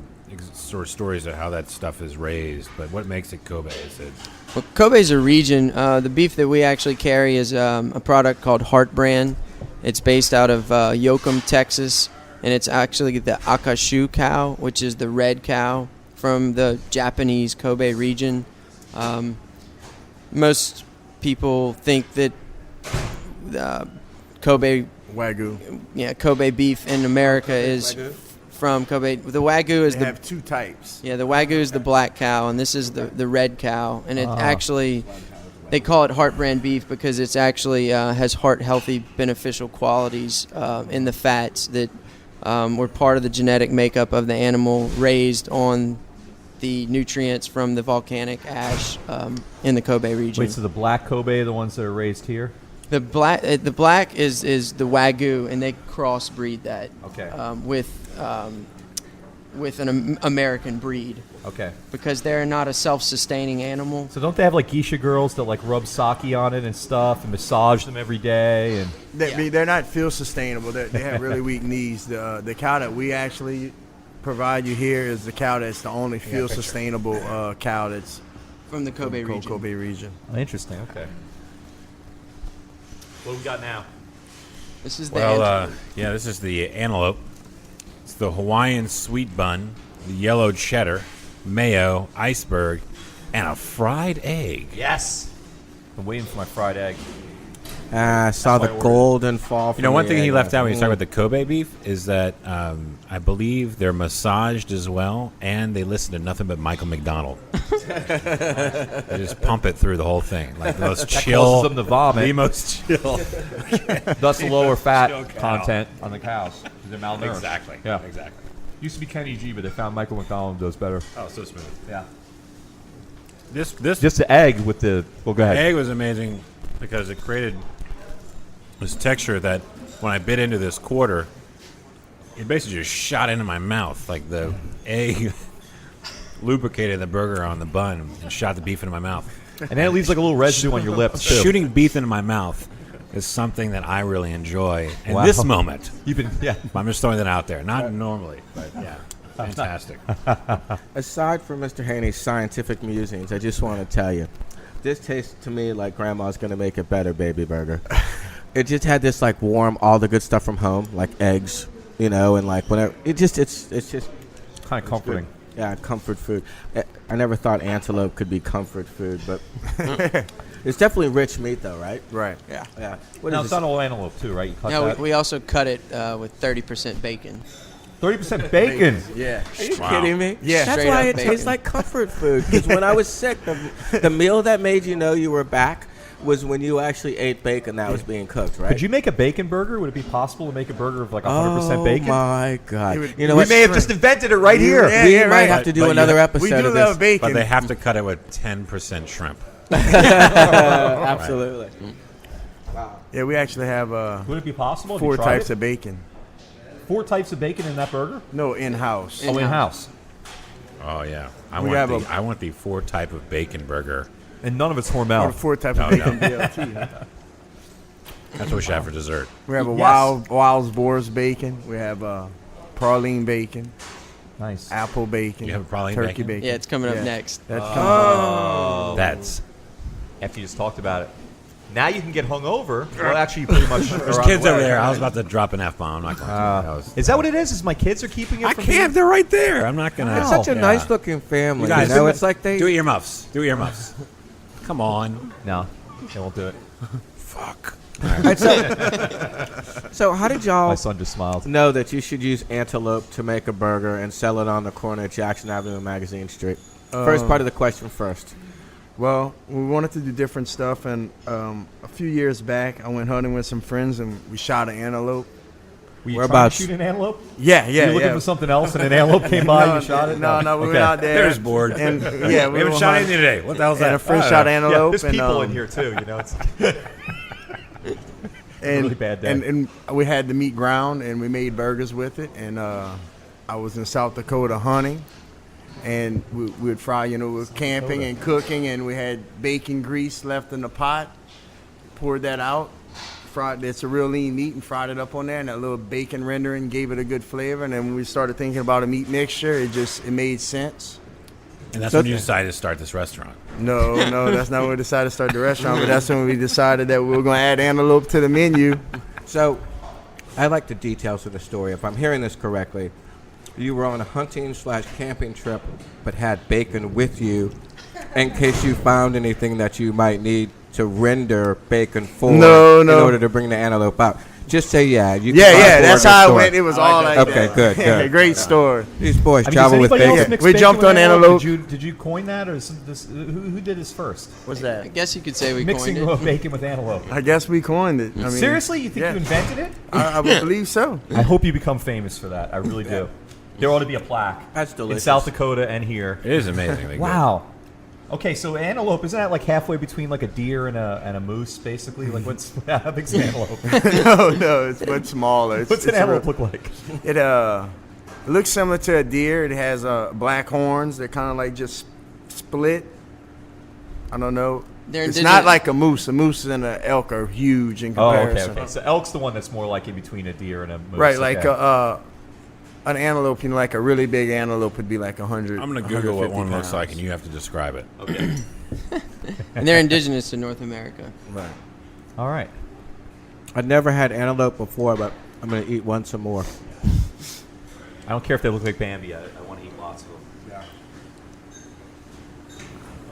sort of stories of how that stuff is raised, but what makes it Kobe? Is it Well, Kobe's a region. The beef that we actually carry is a product called Heart Brand. It's based out of Yoakum, Texas, and it's actually the Akashu cow, which is the red cow from the Japanese Kobe region. Most people think that Kobe beef in America is from Kobe. The Wagyu is They have 2 types. the Wagyu is the black cow, and this is the red cow, and it actually, they call it heart brand beef because it's actually has heart healthy beneficial qualities in the fats that were part of the genetic makeup of the animal raised on the nutrients from the volcanic ash in the Kobe region. Wait, so the black Kobe are the ones that are raised here? The black is the Wagyu, and they crossbreed that with an American breed. Okay. Because they're not a self-sustaining animal. So don't they have like geisha girls that like rub sake on it and stuff and massage them every day? And They're not field sustainable. They have really weak knees. The cow that we actually provide you here is the cow that's the only field sustainable cow that's from the Kobe region. Kobe region. Oh, interesting. Okay. What we got now? This is the antelope. This is the antelope. It's the Hawaiian sweet bun, the yellow cheddar, mayo, iceberg, and a fried egg. Yes. I'm waiting for my fried egg. I saw the golden fall. You know, one thing he left out when he talked about the Kobe beef is that I believe they're massaged as well, and they listen to nothing but Michael McDonald. They just pump it through the whole thing, like the most chill. Causes them to vomit. The most chill. Thus the lower fat Chill cow. content on the cows. 'Cause they're malnourished. Exactly. Yeah. Exactly. Used to be Kenny G, but they found Michael McDonald does better. Oh, so smooth. Yeah. This Just the egg with the. Well, go ahead. egg was amazing because it created this texture that when I bit into this quarter, it basically just shot into my mouth. Like the egg lubricated the burger on the bun and shot the beef into my mouth. And then it leaves like a little residue on your lips too. Shooting beef into my mouth is something that I really enjoy. In Wow. this moment, You've been I'm just throwing that out there. Not normally, but yeah, fantastic. Aside from Mr. Haney's scientific musings, I just want to tell you, this tastes to me like Grandma's going to make it better, baby burger. It just had this like warm, all the good stuff from home, like eggs, you know, and like whatever. It's just kind of comforting. Yeah, comfort food. I never thought antelope could be comfort food, but it's definitely rich meat, though, right? Right. Yeah. Yeah. Now it's not all antelope too, right? You cut No, that? we also cut it with 30% bacon. 30% bacon. Yeah. Are you Wow. kidding me? Yeah. That's Straight why up it tastes bacon. like comfort food. Because when I was sick, the meal that made you know you were back was when you actually ate bacon that was being cooked, right? Could you make a bacon burger? Would it be possible to make a burger of like 100% bacon? Oh my God! would- You know We what? may have just invented it right here. Yeah, we yeah, might right. have to do But you another have- episode We do of love this. bacon. But they have to cut it with 10% shrimp. Absolutely. Yeah, we actually have Would it be possible? Have 4 you tried types it? of bacon. 4 types of bacon in that burger? No, in-house. Oh, in house. Oh yeah, We have a- I want the 4 type of bacon burger. And none of it's Or Hormel. 4 types of No, bacon BLT. That's what we should have for dessert. We have a Yes. Wild's Boar's bacon. We have praline bacon, Nice. apple bacon, You have a praline turkey bacon? bacon. Yeah, it's coming up Yeah. next. That's coming. That's After you just talked about it. Now you can get hungover. Well, actually, you pretty much. there's kids over there. I was about to drop an F-bomb. I'm not going to. Is that what it is? Is my kids are keeping it I from can't. They're right there. I'm not gonna. It's such a nice looking family. You guys, you know, it's like they. do earmuffs. Do earmuffs. Come on. being? No, they won't do it. Fuck. And so how did y'all My son just smiled. know that you should use antelope to make a burger and sell it on the corner of Jackson Avenue and Magazine Street? First part of the question first. Well, we wanted to do different stuff, and a few years back, I went hunting with some friends, and we shot an antelope. Were you Whereabouts? trying to shoot an antelope? Yeah, You were looking for something else, and an antelope came by and you shot it? No, we Okay. went out there. There's bored. And yeah, We haven't were shot hunting, anything today. What the hell's and that? a friend I shot don't know. Yeah, antelope. there's and, people in here too. You know, it's and, really bad day. And we had the meat ground, and we made burgers with it. And I was in South Dakota hunting, and we would fry. You know, we were camping and cooking, and we had bacon grease left in the pot. Poured that out, fried. It's a real lean meat, and fried it up on there. And that little bacon rendering gave it a good flavor. And then when we started thinking about a meat mixture, it made sense. And that's when you decided to start this restaurant. No, that's not when we decided to start the restaurant, but that's when we decided that we were going to add antelope to the menu. So, I like the details of the story. If I'm hearing this correctly, you were on a hunting/camping trip, but had bacon with you in case you found anything that you might need to render bacon for No. in order to bring the antelope out. Just say yeah. You can Yeah, fast forward that's the how it story. went. It was all like Okay, that. good. Great story. These boys I mean, travel does with anybody else bacon. mix We bacon jumped with on antelope. Did you coin that, or who did this first? What's I that? guess you could say we Mixing coined it. bacon with antelope. I guess we coined it. I mean, Seriously, you think yeah. you invented it? I would believe so. I hope you become famous for that. I really do. There ought to be a plaque. That's delicious. In South Dakota and here. It is amazingly good. Wow. Okay, so antelope, isn't that like halfway between like a deer and a moose, basically? Like how big's an antelope? No, it's much smaller. What's an antelope look like? It looks similar to a deer. It has black horns. They're kind of like just split. I don't know. It's not like a moose. A moose and an elk are huge in comparison. Okay. So elk's the one that's more like in between a deer and a moose. Right, like an antelope, like a really big antelope would be like 100. I'm going to Google what one looks pounds. like, and you have to describe it. Okay. And they're indigenous to North America. Right. All right. I'd never had antelope before, but I'm going to eat one some more. I don't care if they look like Bambi. I want to eat lots of them. Yeah.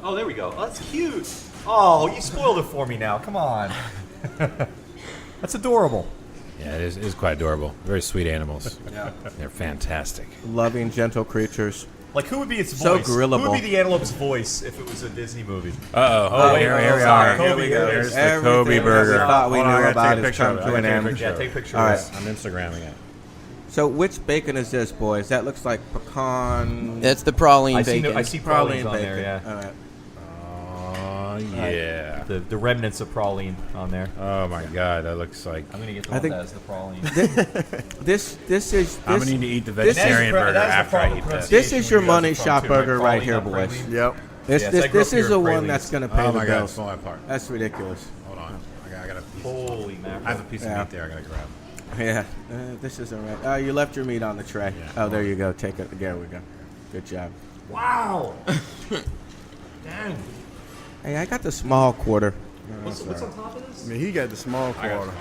Oh, there we go. Oh, that's cute. Oh, you spoiled it for me now. Come on. That's adorable. Yeah, it is quite adorable. Very sweet animals. Yeah. They're fantastic. Loving, gentle creatures. Like, who would be its So voice? grillable. Who would be the antelope's voice if it was a Disney movie? Uh-oh. wait, Here we sorry. are. Kobe, There's the Everything Kobe we burger. thought we Hold on, knew I gotta about take a has picture come of it. to I an gotta take a end. picture Yeah, of it. take a picture All of right. this. I'm Instagramming it. So which bacon is this, boys? That looks like pecan. That's the praline I bacon. see praline pralines on bacon. there, yeah. All right. Oh, yeah. The remnants of praline on there. Oh, my God. That looks like... I'm going to get the I one think- that has the praline. This is I'm going to need to eat the this is- vegetarian burger that is the after I proper eat this. pronunciation. This is your You guys are money from, shot too, burger right? right Praline, here, not boys. praline. Yep. This Yes, I grew up this here is at the one Pralines. that's going to pay Oh, the my God. bills. It's falling apart. That's ridiculous. Hold on. I got a piece. Holy mackerel. I have a piece Yeah. of meat there I got to grab. Yeah, this isn't right. Oh, you left your meat on the tray. Yeah. Oh, there you go. Take it. There we go. Good job. Wow. Dang. Hey, I got the small quarter. What's on top of this? I mean, he got the small I got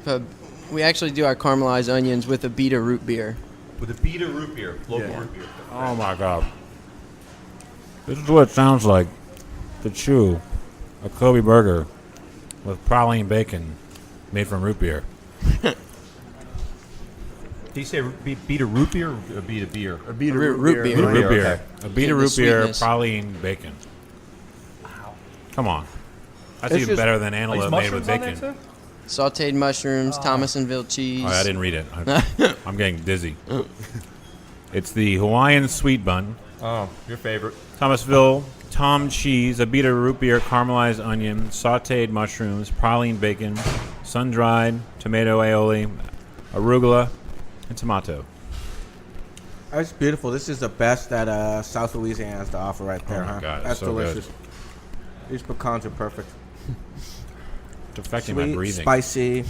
quarter. We actually do our caramelized onions with a Beta root beer. With a Beta root beer, local Yeah. root beer. Oh, my God. This is what it sounds like to chew a Kobe burger with praline bacon made from root beer. Did you say Beta root beer or Beta beer? A beet Root root beer. beer. Root Root beer, beer. okay. A Beta Getting the root beer, sweetness. praline bacon. Wow. Come on. That's It's even just- better than Are these antelope made with mushrooms on there bacon. too? Sauteed mushrooms, Thomasonville cheese. Oh, I didn't read it. I'm getting dizzy. It's the Hawaiian sweet bun, Oh, your favorite. Thomasville Tom cheese, a Beta root beer, caramelized onion, sauteed mushrooms, praline bacon, sun-dried tomato aioli, arugula, and tomato. That's beautiful. This is the best that South Louisiana has to offer right there, Oh, my huh? God, it's That's so delicious. These pecans are perfect. It's affecting my Sweet, breathing. spicy.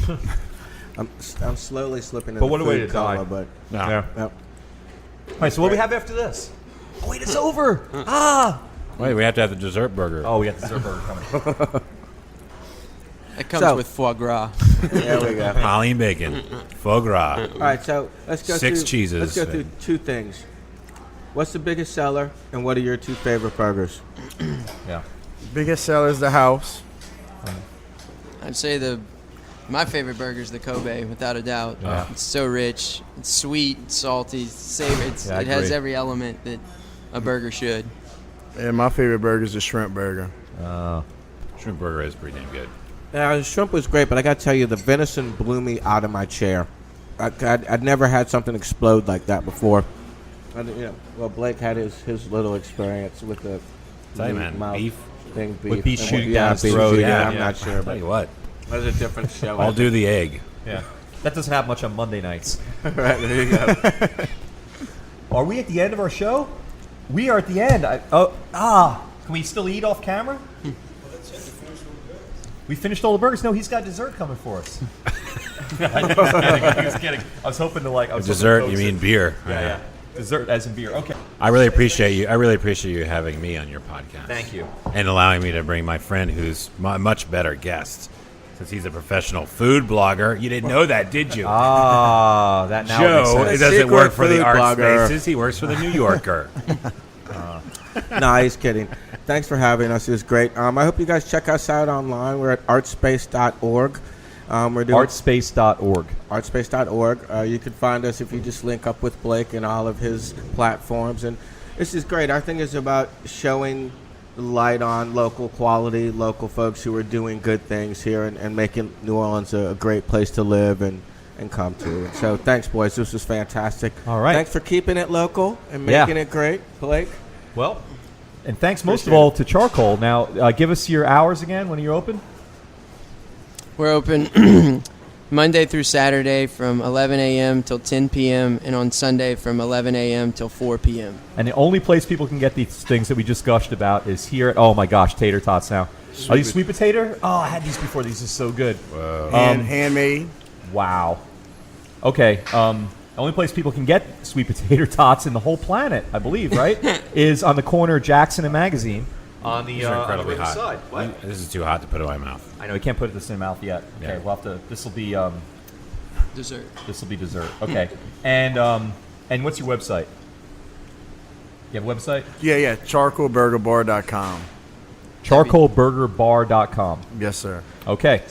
I'm slowly slipping into But what a way food to die. coma, but No. Yeah. yep. All right, so what do we have after this? Oh, wait, it's over. Ah. Wait, we have to have the dessert burger. Oh, we got the dessert burger coming. It comes So- with foie gras. There we go. Praline bacon, foie gras. All right, so let's go Six through, cheeses. Let's go through two things. What's the biggest seller, and what are your two favorite burgers? Yeah. Biggest seller is the house. I'd say my favorite burger is the Kobe, without a doubt. Yeah. It's so rich, it's sweet, it's salty, it's savory. Yeah, I It has agree. every element that a burger should. And my favorite burger is the shrimp burger. Shrimp burger is pretty damn good. Yeah, the shrimp was great, but I got to tell you, the venison blew me out of my chair. I'd never had something explode like that before. Well, Blake had his little experience with the Tell you, man, mouth beef. thing. With beef And shooting down his beef throat, shooting. yeah, I'm yeah. not sure, Tell but you what, that was a different show. I'll do the egg. Yeah. That doesn't happen much on Monday nights. Right, there you go. Are we at the end of our show? We are at the end. Can we still eat off camera? We finished all the burgers. No, he's got dessert coming for us. I was kidding. I was hoping to Dessert, you mean beer? Yeah. Dessert as in beer. Okay. I really appreciate you. I really appreciate you having me on your podcast. Thank you. And allowing me to bring my friend, who's a much better guest, since he's a professional food blogger. You didn't know that, did you? That now Joe, makes it sense. doesn't Secret work for the food art blogger. spaces. He works for the New Yorker. No, he's kidding. Thanks for having us. It was great. I hope you guys check us out online. We're at artspace.org. We're doing Artspace.org. artspace.org. You can find us if you just link up with Blake and all of his platforms. And this is great. Our thing is about showing the light on local quality, local folks who are doing good things here and making New Orleans a great place to live and and come to. So thanks, boys. This was fantastic. All right. Thanks for keeping it local and making it great, Blake. Well, and thanks most of all to Charcoal. Now, give us your hours again. When are you open? We're open Monday through Saturday from 11 a.m. till 10 p.m. and on Sunday from 11 a.m. till 4 p.m. And the only place people can get these things that we just gushed about is here at, oh my gosh, Tater Tots now. Are these sweet potato? Oh, I had these before. These are so good. Handmade. Wow. Okay. The only place people can get sweet potato tots in the whole planet, I believe, right, is on the corner of Jackson and Magazine on the, These are incredibly on the hot. side. What? This is too hot to put in my mouth. I know, you can't put this in the mouth yet. Okay, Yeah. we'll have to, this will be, Dessert. this will be dessert. Okay. And what's your website? You have a website? Yeah. Charcoalburgerbar.com. Charcoalburgerbar.com. Yes, sir. Okay.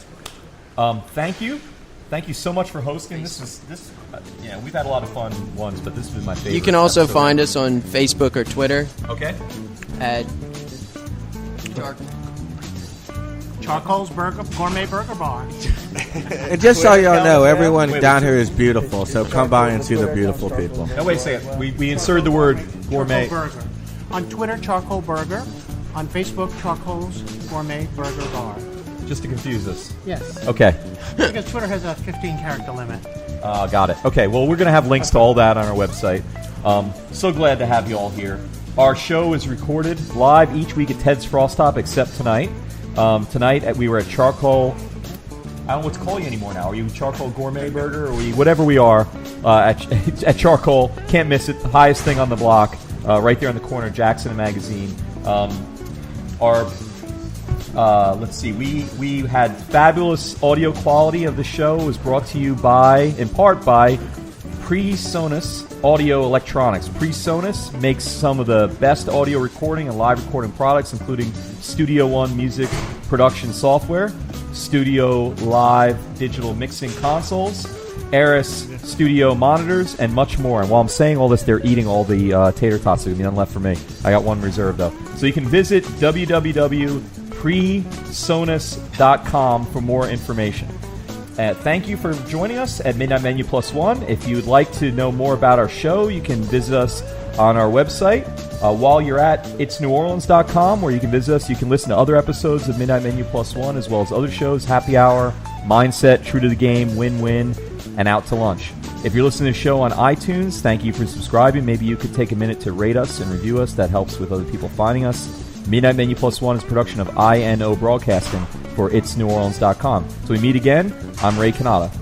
Thank you. Thank you so much for hosting. We've had a lot of fun ones, but this has been my favorite. You can also episode. find us on Facebook or Twitter Okay. at Charcoal's Gourmet Burger Bar. And just so y'all know, everyone Wait, down here is beautiful, so come by and see the beautiful people. Now, wait a second. We inserted the word gourmet. Charcoal Burger. On Twitter, Charcoal Burger. On Facebook, Charcoal's Gourmet Burger Bar. Just to confuse us. Yes. Okay. Because Twitter has a 15-character limit. Got it. Okay, well, we're going to have links to all that on our website. So glad to have you all here. Our show is recorded live each week at Ted's Frost Top, except tonight. Tonight, we were at Charcoal. I don't know what to call you anymore now. Are you Charcoal Gourmet Burger? Or whatever we are at Charcoal. Can't miss it. The highest thing on the block, right there on the corner of Jackson and Magazine. Let's see. We had fabulous audio quality of the show. It was brought to you in part by PreSonus Audio Electronics. PreSonus makes some of the best audio recording and live recording products, including Studio One music production software, Studio Live digital mixing consoles, Aris studio monitors, and much more. And while I'm saying all this, they're eating all the tater tots. There's none left for me. I got one reserved, though. So you can visit www.presonus.com for more information. Thank you for joining us at Midnight Menu Plus One. If you would like to know more about our show, you can visit us on our website. While you're at itsneworleans.com, where you can visit us, you can listen to other episodes of Midnight Menu Plus One, as well as other shows, Happy Hour, Mindset, True to the Game, Win-Win, and Out to Lunch. If you're listening to the show on iTunes, thank you for subscribing. Maybe you could take a minute to rate us and review us. That helps with other people finding us. Midnight Menu Plus One is a production of INO Broadcasting for itsneworleans.com. So we meet again. I'm Ray Canada.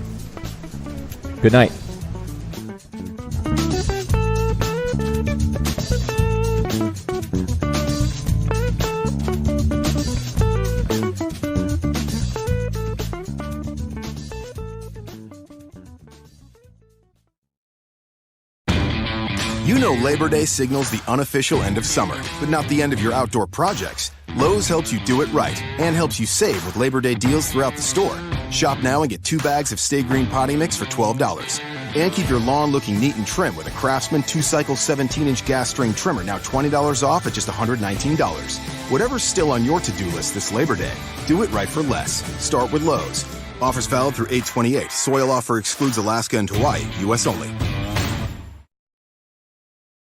Good night. You know Labor Day signals the unofficial end of summer, but not the end of your outdoor projects. Lowe's helps you do it right and helps you save with Labor Day deals throughout the store. Shop now and get 2 bags of Stay Green potting mix for $12. And keep your lawn looking neat and trim with a Craftsman 2-cycle 17-inch gas string trimmer, now $20 off at just $119. Whatever's still on your to-do list this Labor Day, do it right for less. Start with Lowe's. Offers valid through 8/28. Soil offer excludes Alaska and Hawaii. U.S. only.